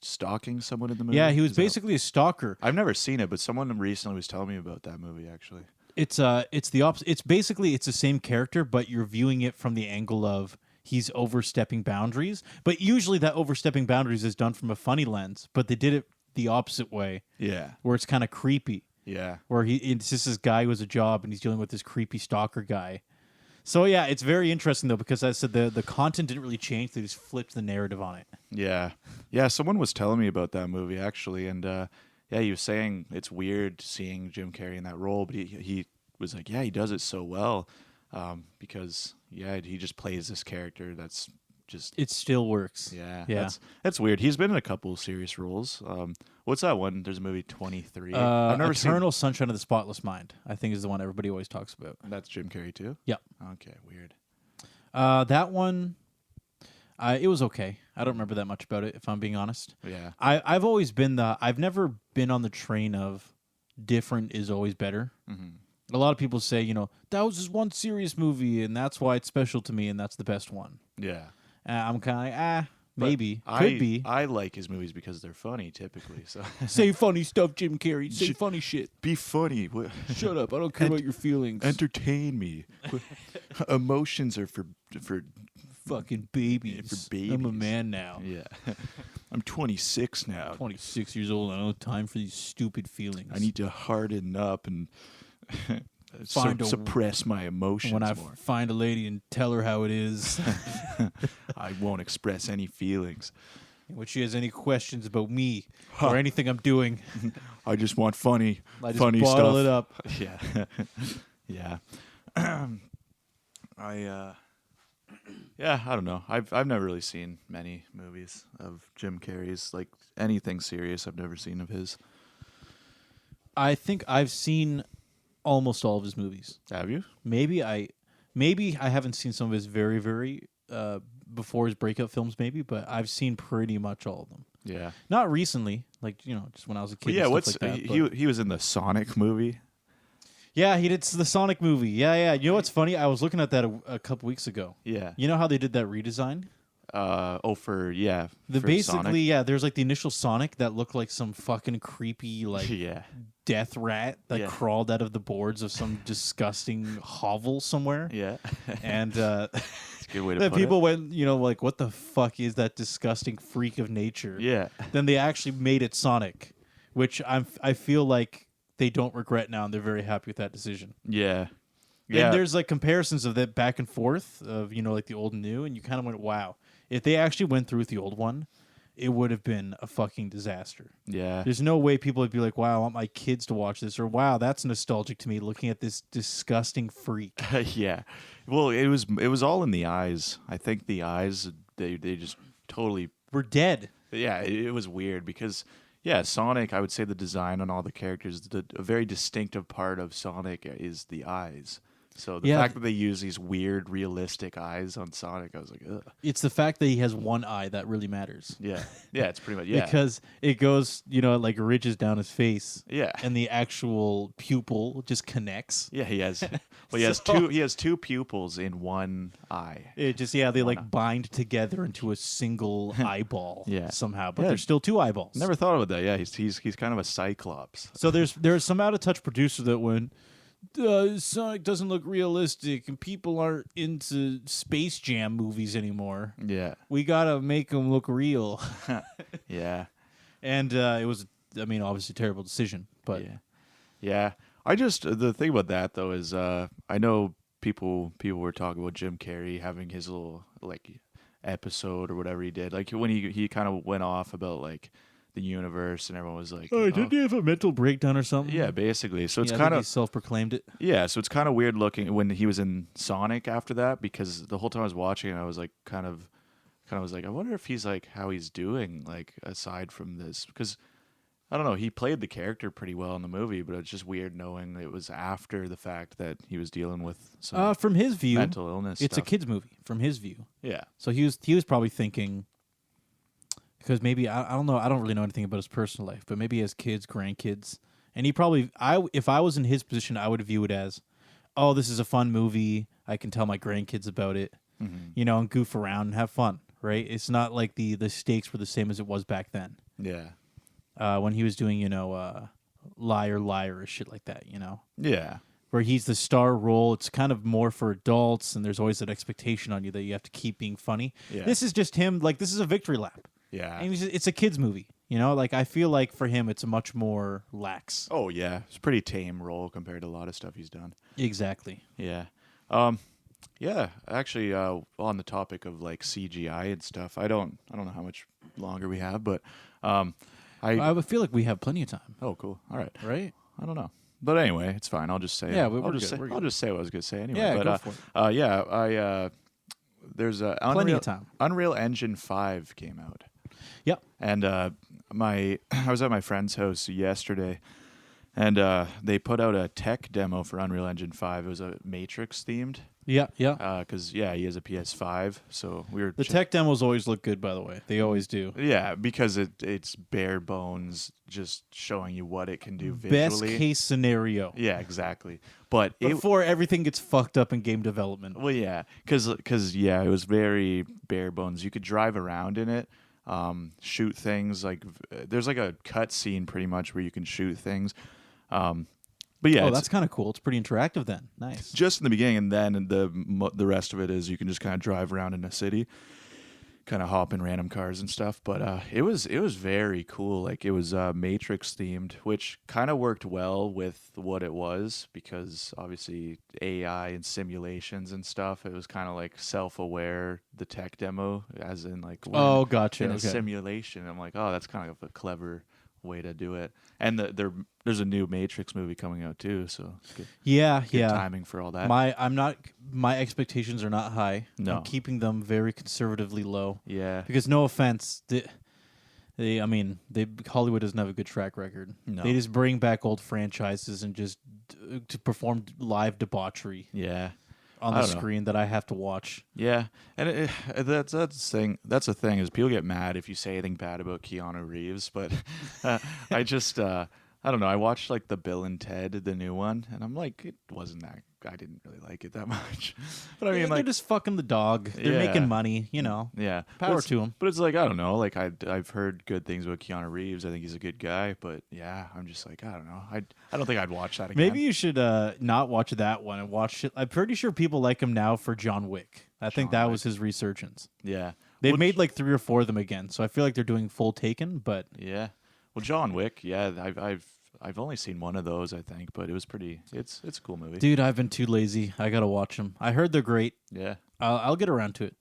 stalking someone in the movie. Yeah, he was basically a stalker. I've never seen it, but someone recently was telling me about that movie. Actually, it's the opposite. It's basically the same character, but you're viewing it from the angle of he's overstepping boundaries. But usually that overstepping boundaries is done from a funny lens. But they did it the opposite way. Yeah, where it's kind of creepy. Yeah, where it's just this guy who has a job and he's dealing with this creepy stalker guy. So yeah, it's very interesting though because I said the content didn't really change; they just flipped the narrative on it. Yeah, yeah. Someone was telling me about that movie actually, and yeah, he was saying it's weird seeing Jim Carrey in that role, but he was like, yeah, he does it so well because he just plays this character that's just it still works. Yeah. That's weird. He's been in a couple of serious roles. What's that one? There's a movie 23. I've never Eternal Sunshine of the Spotless Mind, I think is the one everybody always talks about. That's Jim Carrey too? Yep. Okay, weird. That one, it was okay. I don't remember that much about it, if I'm being honest. Yeah. I've always been I've never been on the train of different is always better. Mm-hmm. A lot of people say, that was just one serious movie, and that's why it's special to me, and that's the best one. Yeah. I'm kind of like, maybe. Could be. I like his movies because they're funny, typically. So say funny stuff, Jim Carrey. Say funny shit. Be funny. Shut up. I don't care about your feelings. Entertain me. Emotions are for fucking babies. For babies. I'm a man now. Yeah. I'm 26 now. 26 years old. I don't have time for these stupid feelings. I need to harden up and suppress my emotions when I more. Find a lady and tell her how it is. I won't express any feelings. When she has any questions about me or anything I'm doing, I just want funny just bottle stuff. It up. Yeah. Yeah. I don't know. I've never really seen many movies of Jim Carrey's. Like anything serious I've never seen of his. I think I've seen almost all of his movies. Have you? Maybe I haven't seen some of his very, very before his breakout films, maybe, but I've seen pretty much all of them. Yeah. Not recently, like just when I was a kid. Yeah, and stuff like that, he was in the Sonic movie. Yeah, he did the Sonic movie. Yeah. You know what's funny? I was looking at that a couple weeks ago. Yeah. You know how they did that redesign? For Sonic? There's like the initial Sonic that looked like some fucking creepy death rat that crawled out of the boards of some disgusting hovel somewhere. Yeah. And it's a good way to then put people it. went, like, what the fuck is that disgusting freak of nature? Yeah. Then they actually made it Sonic, which I feel like they don't regret now, and they're very happy with that decision. Yeah. Yeah. And there's like comparisons of that back and forth of like the old and new, and you kind of went, wow. If they actually went through with the old one, it would have been a fucking disaster. Yeah. There's no way people would be like, wow, I want my kids to watch this, or wow, that's nostalgic to me looking at this disgusting freak. Yeah. Well, it was all in the eyes. I think the eyes they just totally were dead. Yeah, it was weird because Sonic, I would say the design on all the characters, a very distinctive part of Sonic is the eyes. So the fact that they use these weird, realistic eyes on Sonic, I was like, ugh. It's the fact that he has one eye that really matters. Yeah. Yeah, it's pretty much, yeah. Because it goes, it like ridges down his face. Yeah. And the actual pupil just connects. Yeah, he has. Well, he has two pupils in one eye. It just they like bind together into a single eyeball. Somehow, but there's still two eyeballs. Never thought about that. Yeah, he's kind of a cyclops. So there's some out of touch producer that went, Sonic doesn't look realistic and people aren't into Space Jam movies anymore. Yeah, we gotta make them look real. Yeah, and it was, obviously a terrible decision, but yeah. The thing about that though is I know people were talking about Jim Carrey having his little like episode or whatever he did, like when he kind of went off about like the universe, and everyone was like, "Oh, didn't he have a mental breakdown or something?" Yeah, basically. So it's kind of self-proclaimed it. Yeah, so it's kind of weird looking when he was in Sonic after that, because the whole time I was watching it, I was like, kind of was like, I wonder if he's like how he's doing, like aside from this, because I don't know, he played the character pretty well in the movie, but it's just weird knowing it was after the fact that he was dealing with some from his view, mental illness. It's stuff. a kid's movie from his view. Yeah. So he was probably thinking, because maybe I don't know, I don't really know anything about his personal life, but maybe he has kids, grandkids, and he probably if I was in his position, I would view it as, oh, this is a fun movie. I can tell my grandkids about it, and goof around and have fun. Right? It's not like the stakes were the same as it was back then. Yeah. When he was doing, Liar, Liar, or shit like that, Yeah. Where he's the star role. It's kind of more for adults, and there's always that expectation on you that you have to keep being funny. Yeah. This is just him, like, this is a victory lap. Yeah. And it's a kid's movie, Like, I feel like for him, it's a much more lax. Oh, yeah. It's a pretty tame role compared to a lot of stuff he's done. Exactly. Yeah. Yeah, actually, on the topic of like CGI and stuff, I don't know how much longer we have, but I would feel like we have plenty of time. Oh, cool. All right. Right? I don't know, but anyway, it's fine. I'll just say. Yeah, I'll just say what I was gonna say anyway. Yeah, but, go for it. There's a plenty of time. Unreal Engine 5 came out. Yep. And I was at my friend's house yesterday, and they put out a tech demo for Unreal Engine 5. It was a Matrix themed. Yeah. Because he has a PS5, so we were. The tech demos always look good, by the way. They always do. Yeah, because it's bare bones, just showing you what it can do visually. Best case scenario. Yeah, exactly. But before everything gets fucked up in game development. Well, yeah, because it was very bare bones. You could drive around in it, shoot things. Like there's like a cut scene pretty much where you can shoot things. But yeah, that's kind of cool. It's pretty interactive then. Nice. Just in the beginning, and then the rest of it is you can just kind of drive around in a city, kind of hop in random cars and stuff. But it was very cool. Like it was Matrix themed, which kind of worked well with what it was, because obviously AI and simulations and stuff. It was kind of like self-aware. The tech demo, as in like gotcha. In a simulation. I'm like, oh, that's kind of a clever way to do it. And there's a new Matrix movie coming out too, so good, good timing for all that. My expectations are not high. No. I'm keeping them very conservatively low. Yeah. Because no offense, Hollywood doesn't have a good track record. No. They just bring back old franchises and just to perform live debauchery. Yeah. On the screen that I have to watch. Yeah, and that's the thing. That's the thing, is people get mad if you say anything bad about Keanu Reeves. But I just I don't know. I watched like the Bill and Ted, the new one, and I'm like, it wasn't that. I didn't really like it that much. But I mean, they're just fucking the dog. They're making money, Yeah, power to them. But it's like, I don't know. Like I've heard good things about Keanu Reeves. I think he's a good guy. But yeah, I'm just like, I don't know. I don't think I'd watch that again. Maybe you should not watch that one and watch it. I'm pretty sure people like him now for John Wick. I think that was his resurgence. Yeah, they've made like 3 or 4 of them again. So I feel like they're doing full Taken. But yeah, well, John Wick. Yeah, I've only seen one of those, I think, but it was pretty. It's a cool movie. Dude, I've been too lazy. I gotta watch them. I heard they're great. Yeah, I'll get around to it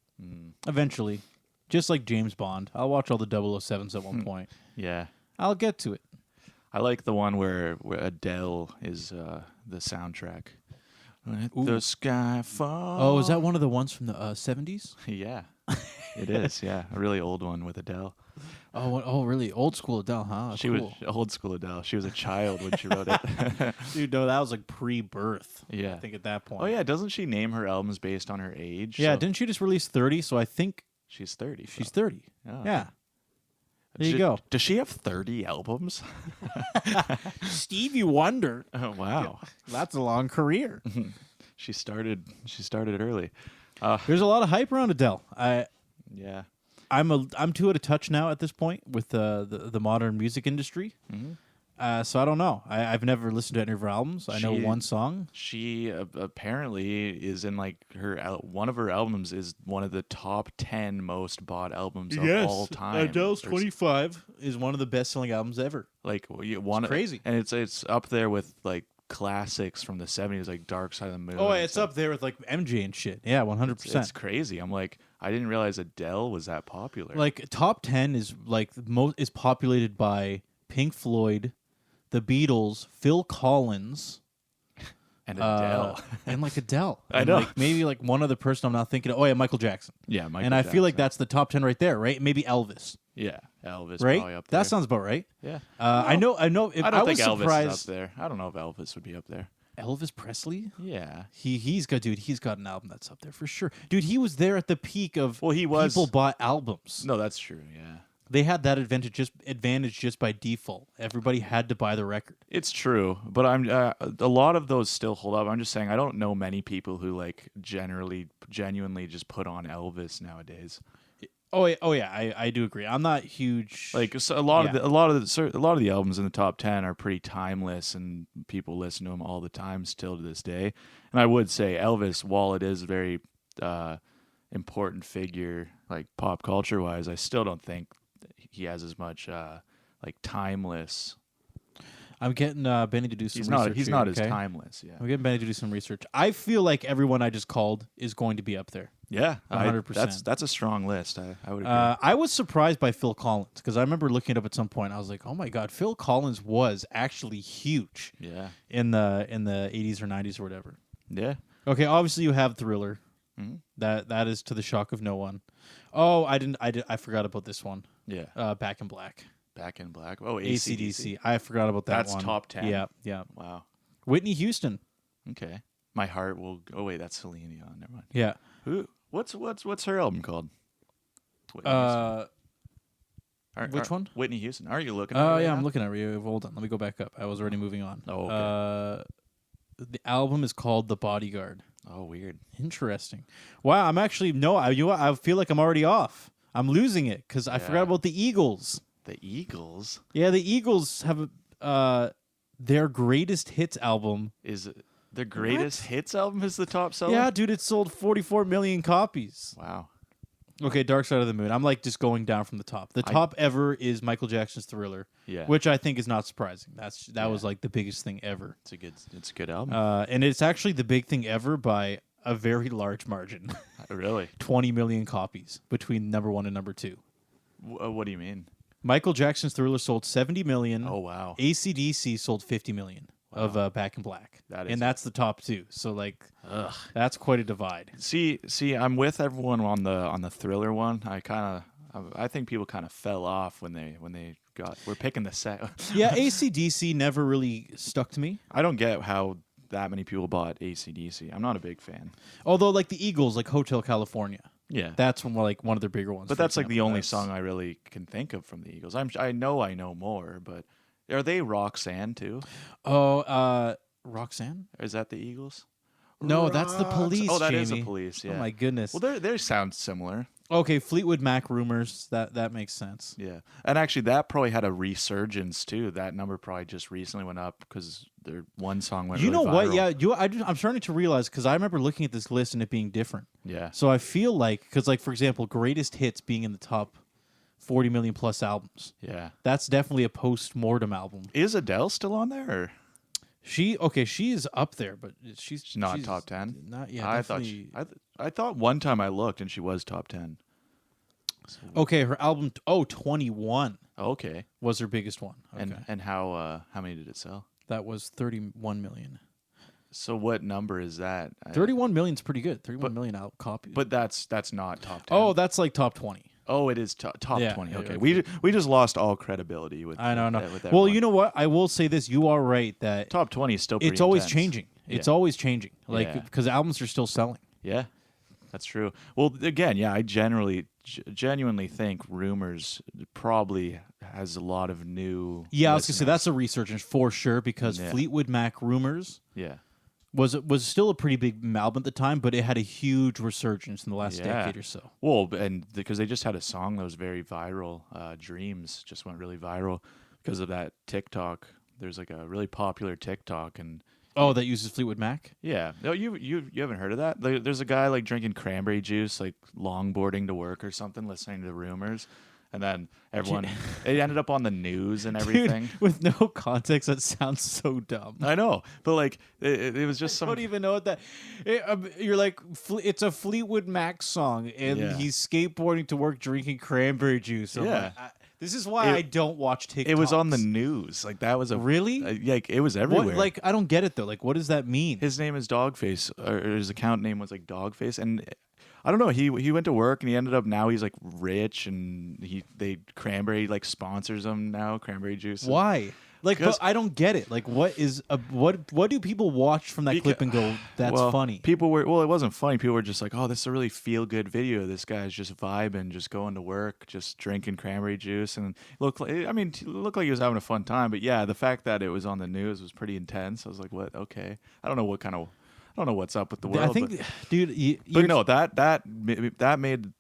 eventually. Just like James Bond, I'll watch all the 007s at one point. Yeah, I'll get to it. I like the one where Adele is the soundtrack. Let the sky fall. Oh, is that one of the ones from the 70s? Yeah, it is. Yeah, a really old one with Adele. Oh, really? Old school Adele, huh? She Cool. was old school Adele. She was a child when she wrote it. Dude, no, that was like pre-birth. Yeah. I think at that point. Oh yeah, doesn't she name her albums based on her age? Yeah, So didn't she just release 30? So I think she's 30. she's 30. Oh. Yeah. There you go. Does she have 30 albums? Stevie Wonder. Oh wow. That's a long career. She started early. There's a lot of hype around Adele. Yeah. I'm too out of touch now at this point with the modern music industry. So I don't know. I've never listened to any of her albums. I know one song. She apparently is in like one of her albums is one of the top 10 most bought albums of all time. Adele's 25 is one of the best-selling albums ever. Like crazy. And it's up there with like classics from the 70s like Dark Side of the Moon. Oh, it's up there with like MJ and shit. Yeah, 100%. It's crazy. I'm like, I didn't realize Adele was that popular. Like top 10 is like is populated by Pink Floyd, the Beatles, Phil Collins, and Adele. and like Adele. I And know. like maybe like one other person I'm not thinking of. Oh yeah, Michael Jackson. Yeah, Michael And I feel like Jackson. that's the top 10 right there, right? Maybe Elvis, Yeah, Elvis right? probably up there. That sounds about right. Yeah. I know. If I don't was think Elvis surprised, is up there. I don't know if Elvis would be up there. Elvis Presley. Yeah. He's got an album that's up there for sure. Dude, he was there at the peak of He was. people bought albums. No, that's true. Yeah. They had that advantage just by default. Everybody had to buy the record. It's true, but I'm a lot of those still hold up. I'm just saying I don't know many people who like genuinely just put on Elvis nowadays. Oh yeah, I do agree. I'm not huge. Like so a lot of the albums in the top 10 are pretty timeless, and people listen to them all the time still to this day. And I would say Elvis, while it is a very important figure, like pop culture wise, I still don't think he has as much like timeless. I'm getting Benny to do some research. He's not as timeless. Yeah. I'm getting Benny to do some research. I feel like everyone I just called is going to be up there. Yeah, 100%. That's a strong list. I would agree. I was surprised by Phil Collins because I remember looking it up at some point. I was like, oh my god, Phil Collins was actually huge. Yeah. In the 80s or 90s or whatever. Yeah. Okay, obviously you have Thriller. Mm-hmm. That is to the shock of no one. Oh, I forgot about this one. Yeah. Back in Black. Back in Black. Oh, AC/DC. I forgot about that That's one. top 10. Yeah. Wow. Whitney Houston. Okay. My heart will. Oh wait, that's Celine Dion. Never mind. Yeah. Who? What's her album called? Which one? Whitney Houston. Are you looking? At Oh it right yeah, now? I'm looking at you. Hold on, let me go back up. I was already moving on. Oh, okay. The album is called The Bodyguard. Oh, weird. Interesting. Wow, I'm actually I feel like I'm already off. I'm losing it because I forgot about the Eagles. The Eagles. Yeah, the Eagles have their greatest hits album. Is it their greatest hits album is the top seller? Yeah, dude, it sold 44 million copies. Wow. Okay, Dark Side of the Moon. I'm like just going down from the top. The top ever is Michael Jackson's Thriller. Yeah. Which I think is not surprising. That was like the biggest thing ever. It's a good album. And it's actually the big thing ever by a very large margin. Really? 20 million copies between number 1 and number 2. What do you mean? Michael Jackson's Thriller sold 70 million. Oh wow. AC/DC sold 50 million of Back in Black. That's the top 2. So like that's quite a divide. See, I'm with everyone on the Thriller one. I think people kind of fell off when they we're picking the set. Yeah, AC/DC never really stuck to me. I don't get how that many people bought AC/DC. I'm not a big fan. Although like the Eagles, like Hotel California. Yeah, that's one of their bigger ones. But that's like the only song I really can think of from the Eagles. I know more, but are they Roxanne too? Oh, Roxanne? Is that the Eagles? No, that's the Police. Oh, that Jamie. is the Police. Yeah. Oh my goodness. Well, they sound similar. Okay, Fleetwood Mac Rumors. That makes sense. Yeah, and actually, that probably had a resurgence too. That number probably just recently went up because their one song went. You know really what? viral. Yeah, I'm starting to realize because I remember looking at this list and it being different. Yeah. So I feel like because like for example, greatest hits being in the top 40 million plus albums. Yeah. That's definitely a post-mortem album. Is Adele still on there? Or? She is up there, but she's not top 10. Not yet. I thought one time I looked and she was top 10. So, okay, her album 21. Okay. Was her biggest one. Okay. And how many did it sell? That was 31 million. So what number is that? 31 million is pretty good. 31 million copies. But that's not top 10. Oh, that's like top 20. Oh, it is top Yeah, 20. yeah, Okay. okay. We just lost all credibility with I don't know. with Well, everyone. you know what? I will say this. You are right that top 20 is still pretty it's always intense. changing. It's Yeah. always changing. Like, Yeah. because albums are still selling. Yeah. That's true. Well, again, yeah, I genuinely think Rumors probably has a lot of new Yeah, I was going to say listeners. that's a resurgence for sure because Yeah. Fleetwood Mac Rumors Yeah. was still a pretty big album at the time, but it had a huge resurgence in the last Yeah. decade or so. Well, and because they just had a song that was very viral, Dreams just went really viral because of that TikTok. There's like a really popular TikTok, and Oh, that uses Fleetwood Mac? yeah, no, you haven't heard of that? There's a guy like drinking cranberry juice, like longboarding to work or something, listening to Rumors, and then everyone it ended up on the news and everything. Dude, with no context, that sounds so dumb. I know, but like it was just I some. don't even know what that. You're like, it's a Fleetwood Mac song, and Yeah. he's skateboarding to work drinking cranberry juice. I'm Yeah. like, this is why I don't watch TikToks. It was on the news, like that was a Really? like it was everywhere. What, like, I don't get it though. Like, what does that mean? His name is Dogface, or his account name was like Dogface, and I don't know. He went to work and he ended up now he's like rich, and they cranberry like sponsors him now, cranberry juice. Why? Like, but I don't get it. Like, what do people watch from that clip and go, that's well, funny? People were it wasn't funny. People were just like, oh, this is a really feel good video. This guy's just vibing, just going to work, just drinking cranberry juice, and it looked like he was having a fun time. But yeah, the fact that it was on the news was pretty intense. I was like, what? Okay, I don't know what's up with the world. I think, but, dude, but no, that made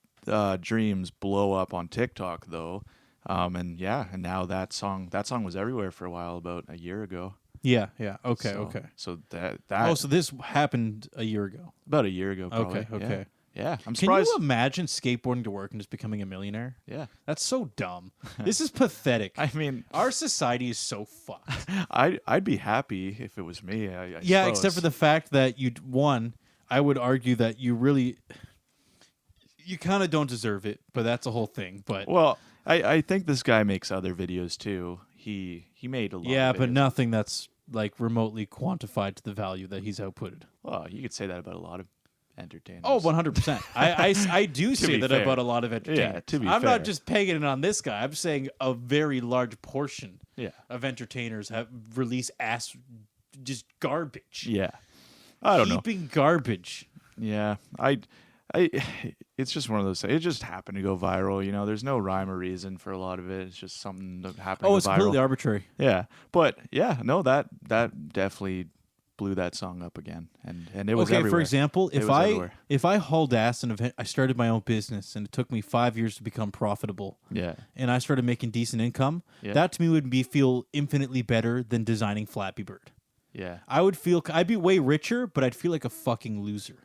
Dreams blow up on TikTok though. And now that song was everywhere for a while, about a year ago. yeah. Okay, So- okay. So that Oh, so this happened a year ago. about a year ago. Probably. Okay, okay. Yeah, I'm Can surprised. you imagine skateboarding to work and just becoming a millionaire? Yeah, That's so dumb. This is pathetic. I mean, Our society is so fucked. I'd be happy if it was me. I Yeah, suppose. except for the fact that I would argue that you kind of don't deserve it, but that's a whole thing. But Well, I think this guy makes other videos too. He made a lot. yeah, of but videos. nothing that's like remotely quantified to the value that he's outputted. Well, you could say that about a lot of entertainers. Oh, 100%. I do say be that fair. about a lot of entertainers. Yeah, to be I'm fair. not just pegging it on this guy. I'm saying a very large portion Yeah. of entertainers have released just garbage. Yeah. I don't know. Heaping garbage. Yeah, I, it's just one of those things. It just happened to go viral. You know, there's no rhyme or reason for a lot of it. It's just something that happened. Oh, to it's go viral. completely arbitrary. Yeah, but yeah, no, that definitely blew that song up again, and it was Okay, everywhere. for example, It was everywhere. if I hauled ass and I started my own business and it took me 5 years to become profitable, Yeah, and I started making decent income, Yeah. that to me would feel infinitely better than designing Flappy Bird. yeah, I'd be way richer, but I'd feel like a fucking loser.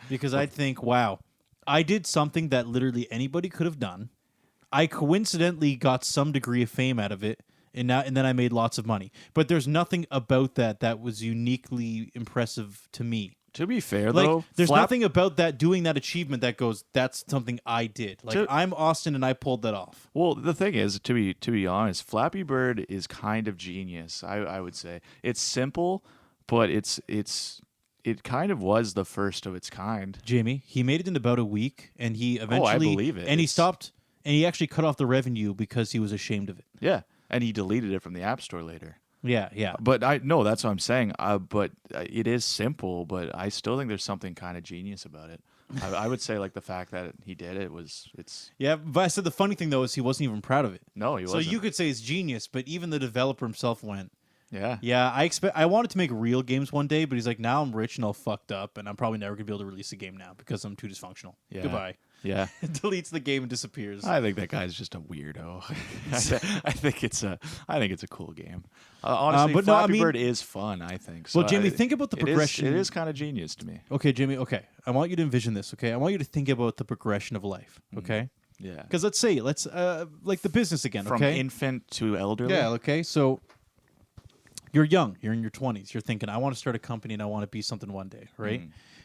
Because I'd think, wow, I did something that literally anybody could have done. I coincidentally got some degree of fame out of it, and then I made lots of money. But there's nothing about that was uniquely impressive to me. To be fair, Like, though, there's nothing about doing that achievement that goes, that's something I did. Like, I'm Austin and I pulled that off. Well, the thing is, to be honest, Flappy Bird is kind of genius. I would say it's simple, but it kind of was the first of its kind. Jamie, he made it in about a week, and he eventually, believe it. and he It's- stopped, and he actually cut off the revenue because he was ashamed of it. Yeah, and he deleted it from the App Store later. Yeah. But that's what I'm saying. But it is simple, but I still think there's something kind of genius about it. I would say like the fact that he did it's Yeah, but I said the funny thing though is he wasn't even proud of it. no, he So wasn't. you could say it's genius, but even the developer himself went, yeah. "Yeah, I wanted to make real games one day, but he's like, now I'm rich and all fucked up, and I'm probably never gonna be able to release a game now because I'm too dysfunctional. Yeah. Goodbye." Yeah. Deletes the game and disappears. I think that guy's just a weirdo. I think it's a cool game. Honestly, but no, I Flappy mean- Bird is fun. I think. Well, Jamie, think about the progression. It is kind of genius to me. Okay, Jimmy. Okay, I want you to envision this. Okay, I want you to think about the progression of life. Okay, Yeah. because let's like the business again. From Okay, infant to elderly. yeah. Okay, so you're young. You're in your 20s. You're thinking, I want to start a company and I want to be something one day. Right?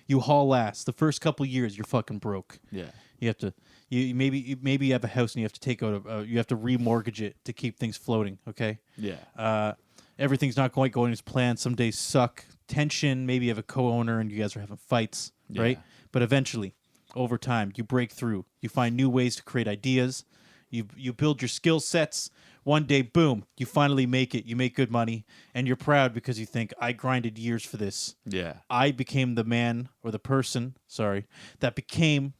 You haul ass. The first couple years, you're fucking broke. Yeah. You have to. Maybe you have a house and you have to take out you have to remortgage it to keep things floating. Okay. Yeah. Everything's not quite going as planned. Some days suck. Tension. Maybe you have a co-owner and you guys are having fights. Yeah. Right. But eventually, over time. You break through. You find new ways to create ideas. You build your skill sets. One day, boom, you finally make it. You make good money, and you're proud because you think, I grinded years for this. Yeah. I became the man or the person, that became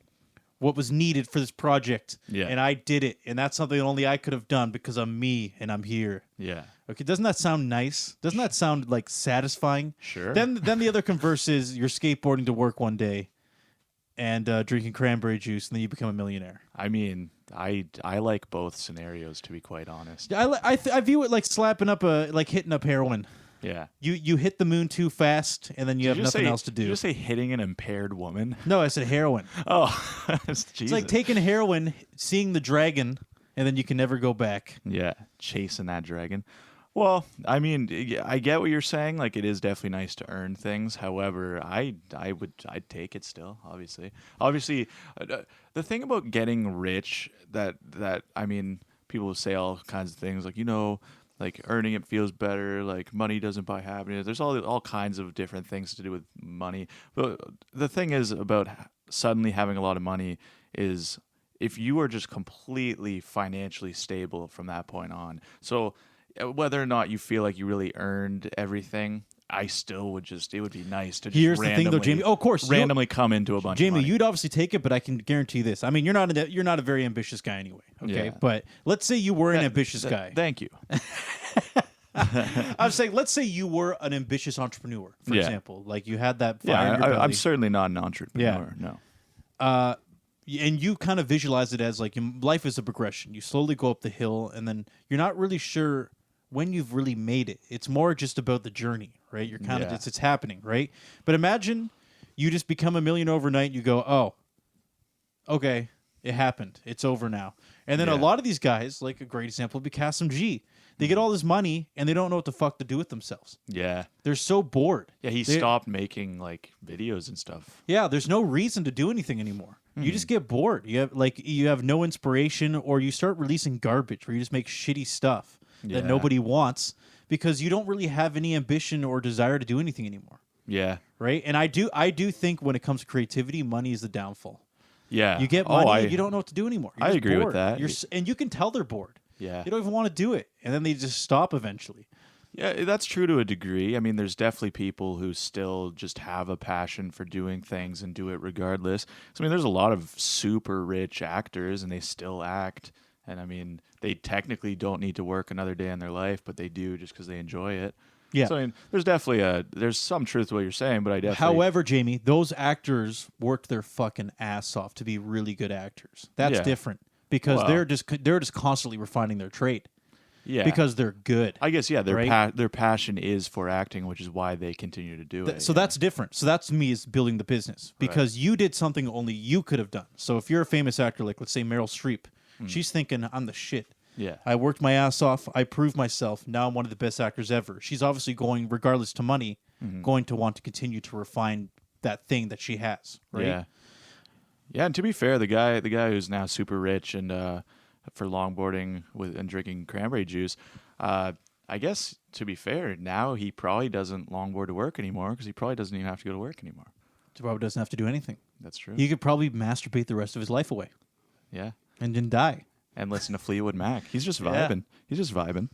what was needed for this project. Yeah. And I did it. And that's something only I could have done because I'm me and I'm here. Yeah. Okay, doesn't that sound nice? Doesn't that sound like satisfying? Sure. Then the other converse is you're skateboarding to work one day and drinking cranberry juice, and then you become a millionaire. I mean, I like both scenarios, to be quite honest. I view it like slapping up hitting up heroin. Yeah. You hit the moon too fast, and then you have nothing else to do. Did you just say hitting an impaired woman? No, I said heroin. Oh, It's like taking heroin, seeing the dragon, and then you can never go back. Yeah, chasing that dragon. Well, I mean, I get what you're saying. Like, it is definitely nice to earn things. However, I'd take it still. Obviously, the thing about getting rich that I mean, people will say all kinds of things like, like earning it feels better. Like, money doesn't buy happiness. There's all kinds of different things to do with money. But the thing is about suddenly having a lot of money is if you are just completely financially stable from that point on. So whether or not you feel like you really earned everything, I still would it would be nice to just Here's the thing, though, Jamie. Oh, of course, randomly come into a bunch of Jamie, money. you'd obviously take it, but I can guarantee this. I mean, you're not a very ambitious guy anyway. Okay, Yeah. But let's say you were an ambitious guy. Thank you. I'm saying, let's say you were an ambitious entrepreneur, for example. Like you had that fire in your belly. I'm certainly not an entrepreneur. Yeah. No. And you kind of visualize it as like life is a progression. You slowly go up the hill, and then you're not really sure when you've really made it. It's more just about the journey, right? You're kind of it's happening, right? But imagine you just become a million overnight. And you go, oh, okay, it happened. It's over now. And then a lot of these guys, like a great example would be Kasim G. They get all this money and they don't know what the fuck to do with themselves. Yeah. They're so bored. Yeah, he stopped making like videos and stuff. Yeah, there's no reason to do anything anymore. You just get bored. You have no inspiration, or you start releasing garbage where you just make shitty stuff that nobody wants because you don't really have any ambition or desire to do anything anymore. Yeah. Right? And I do think when it comes to creativity, money is the downfall. Yeah. You get money and you don't know what to do anymore. You're I just agree bored. with that. And you can tell they're bored. Yeah. You don't even want to do it. And then they just stop eventually. Yeah, that's true to a degree. I mean, there's definitely people who still just have a passion for doing things and do it regardless. So, I mean, there's a lot of super rich actors and they still act. And I mean, they technically don't need to work another day in their life, but they do just because they enjoy it. Yeah. So, I mean, there's some truth to what you're saying, but I definitely... However, Jamie, those actors worked their fucking ass off to be really good actors. That's different because they're just constantly refining their trade. Yeah. Because they're good. I guess, their right? their passion is for acting, which is why they continue to do it. So that's different. So that's me is building the business because you did something only you could have done. So if you're a famous actor, like let's say Meryl Streep, she's thinking, I'm the shit. Yeah. I worked my ass off. I proved myself. Now I'm one of the best actors ever. She's obviously going, regardless to money, going to want to continue to refine that thing that she has. Right? Yeah. Yeah, and to be fair, the guy who's now super rich and for longboarding and drinking cranberry juice, I guess to be fair, now he probably doesn't longboard to work anymore because he probably doesn't even have to go to work anymore. He probably doesn't have to do anything. That's true. He could probably masturbate the rest of his life away. Yeah. And then die. And listen to Fleetwood Mac. He's just vibing. Yeah. He's just vibing.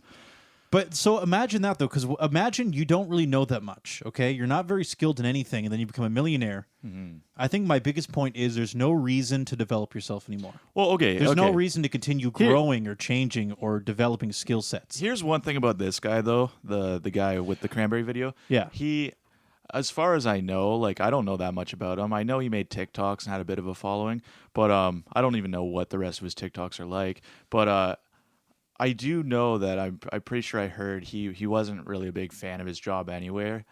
But so imagine that, though, because imagine you don't really know that much, okay? You're not very skilled in anything, and then you become a millionaire. Mm-hmm. I think my biggest point is there's no reason to develop yourself anymore. Well, okay. There's no reason to continue growing or changing or developing skill sets. Here's one thing about this guy, though, the guy with the cranberry video. Yeah. He, as far as I know, like, I don't know that much about him. I know he made TikToks and had a bit of a following, but I don't even know what the rest of his TikToks are like. But I do know that I'm pretty sure I heard he wasn't really a big fan of his job anyway,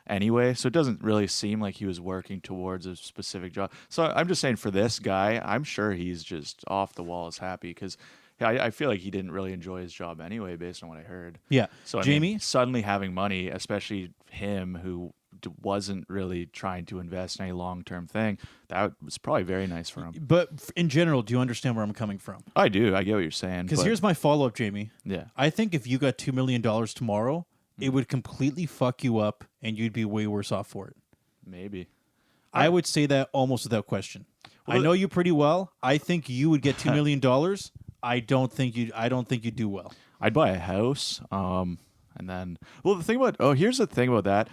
so it doesn't really seem like he was working towards a specific job. So I'm just saying for this guy, I'm sure he's just off the walls happy because I feel like he didn't really enjoy his job anyway based on what I heard. Yeah. So Jamie? Suddenly having money, especially him who wasn't really trying to invest in a long-term thing, that was probably very nice for him. But in general, do you understand where I'm coming from? I do. I get what you're saying. Because here's my follow-up, Jamie. Yeah. I think if you got $2 million tomorrow, it would completely fuck you up and you'd be way worse off for it. Maybe. I would say that almost without question. I know you pretty well. I think you would get $2 million. I don't think you do well. I'd buy a house. And then, well, here's the thing about that.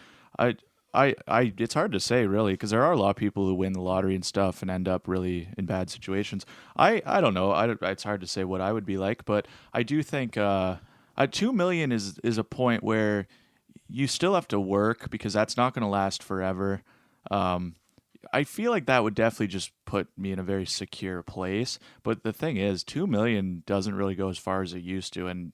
It's hard to say really, because there are a lot of people who win the lottery and stuff and end up really in bad situations. I don't know. It's hard to say what I would be like, but I do think $2 million is a point where you still have to work, because that's not going to last forever. I feel like that would definitely just put me in a very secure place. But the thing is, $2 million doesn't really go as far as it used to, and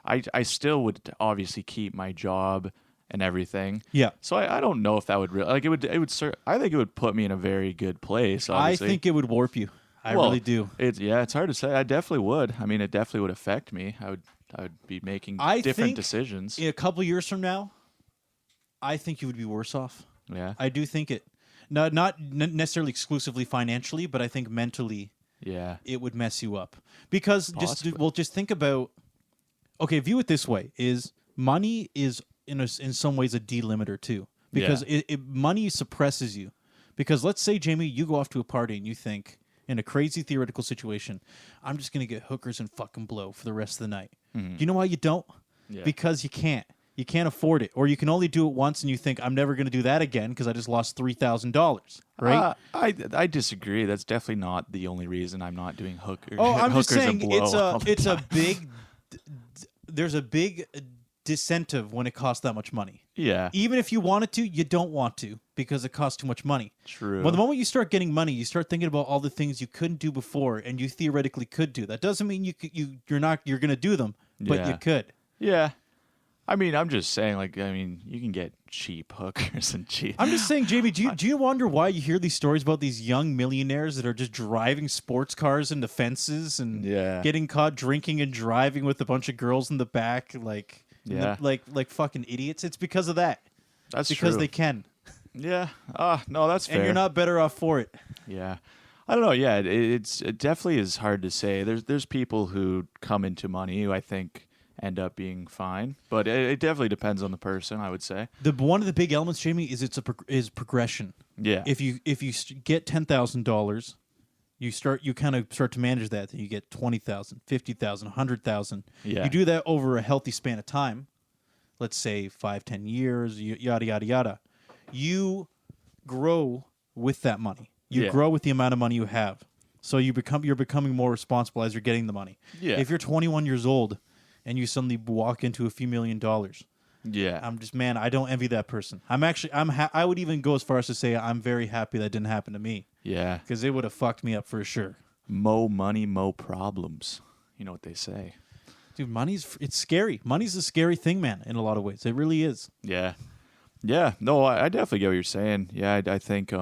I still would obviously keep my job and everything. Yeah. So I don't know if that would really, like, I think it would put me in a very good place. Obviously. I think it would warp you. I really do. It's hard to say. I definitely would. I mean, it definitely would affect me. I would be making different decisions. In a couple years from now, I think you would be worse off. Yeah. I do think it. Not necessarily exclusively financially, but I think mentally. Yeah. It would mess you up. Because Possibly. just think about. Okay, view it this way: is money is in some ways a delimiter too, because money suppresses you. Because let's say, Jamie, you go off to a party and you think, in a crazy theoretical situation, I'm just gonna get hookers and fucking blow for the rest of the night. Mm-hmm. You know why you don't? Yeah. Because you can't. You can't afford it, or you can only do it once, and you think, I'm never going to do that again because I just lost $3,000. Right? I disagree. That's definitely not the only reason I'm not doing hookers. Oh, I'm just hookers saying and blow it's a big. There's a big disincentive when it costs that much money. Yeah. Even if you wanted to, you don't want to because it costs too much money. True. Well, the moment you start getting money, you start thinking about all the things you couldn't do before, and you theoretically could do. That doesn't mean you're going to do them, but you could. Yeah. I mean, I'm just saying, you can get cheap hookers and cheap. I'm just saying, Jamie, do you wonder why you hear these stories about these young millionaires that are just driving sports cars into fences and getting caught drinking and driving with a bunch of girls in the back, like fucking idiots? It's because of that. That's because true. They can. Yeah. No, that's fair. And you're not better off for it. Yeah. I don't know. Yeah, it definitely is hard to say. There's people who come into money who I think end up being fine, but it definitely depends on the person, I would say. One of the big elements, Jamie, is progression. Yeah. If you get $10,000, you kind of start to manage that. Then you get 20,000, 50,000, 100,000. Yeah. You do that over a healthy span of time. Let's say 5-10 years. Yada yada yada. You grow with that money. You grow with the amount of money you have. So you're becoming more responsible as you're getting the money. Yeah. If you're 21 years old and you suddenly walk into a few $1 million. Yeah. I'm just, man, I don't envy that person. I would even go as far as to say I'm very happy that didn't happen to me. Yeah. Because it would have fucked me up for sure. Mo money, mo problems. You know what they say. Dude, it's scary. Money's a scary thing, man, in a lot of ways. It really is. Yeah. Yeah. No, I definitely get what you're saying. Yeah, I think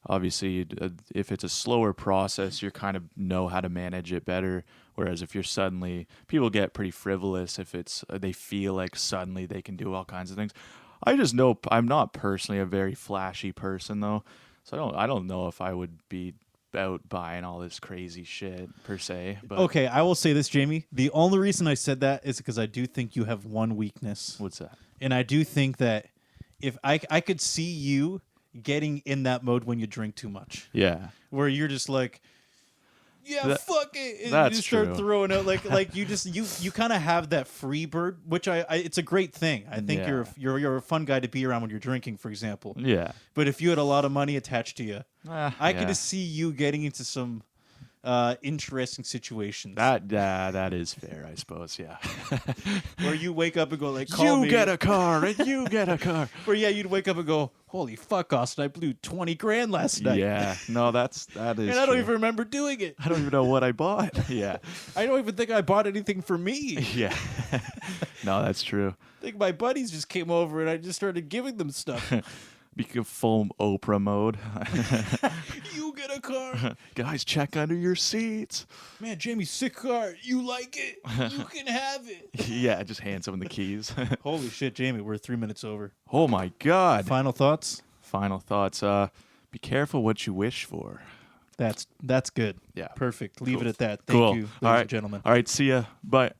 obviously if it's a slower process, you kind of know how to manage it better. Whereas if people get pretty frivolous if they feel like suddenly they can do all kinds of things. I just know I'm not personally a very flashy person though, so I don't know if I would be out buying all this crazy shit per se. But okay, I will say this, Jamie. The only reason I said that is because I do think you have one weakness. What's that? And I do think that if I could see you getting in that mode when you drink too much. Yeah. Where you're just like, fuck it. And that's you start true. throwing out like you kind of have that free bird, which it's a great thing. I think you're a fun guy to be around when you're drinking, for example. Yeah. But if you had a lot of money attached to you, I could just see you getting into some interesting situations. That is fair, I suppose. Yeah. Where you wake up and go like, call me. You get a car and you get a car. Where you'd wake up and go, holy fuck, Austin, I blew $20,000 last night. Yeah. No, that is. And I don't even remember doing it. I don't even know what I bought. Yeah. I don't even think I bought anything for me. Yeah. No, that's true. I think my buddies just came over and I just started giving them stuff. Become full Oprah mode. You get a car. Guys, check under your seats. Man, Jamie, sick car. You like it? You can have it. Yeah, just hand someone the keys. Holy shit, Jamie, we're 3 minutes over. Oh my God. Final thoughts? Final thoughts. Be careful what you wish for. That's good. Yeah. Perfect. Leave it at that. Cool. Thank you, ladies and gentlemen. All right, see ya. Bye.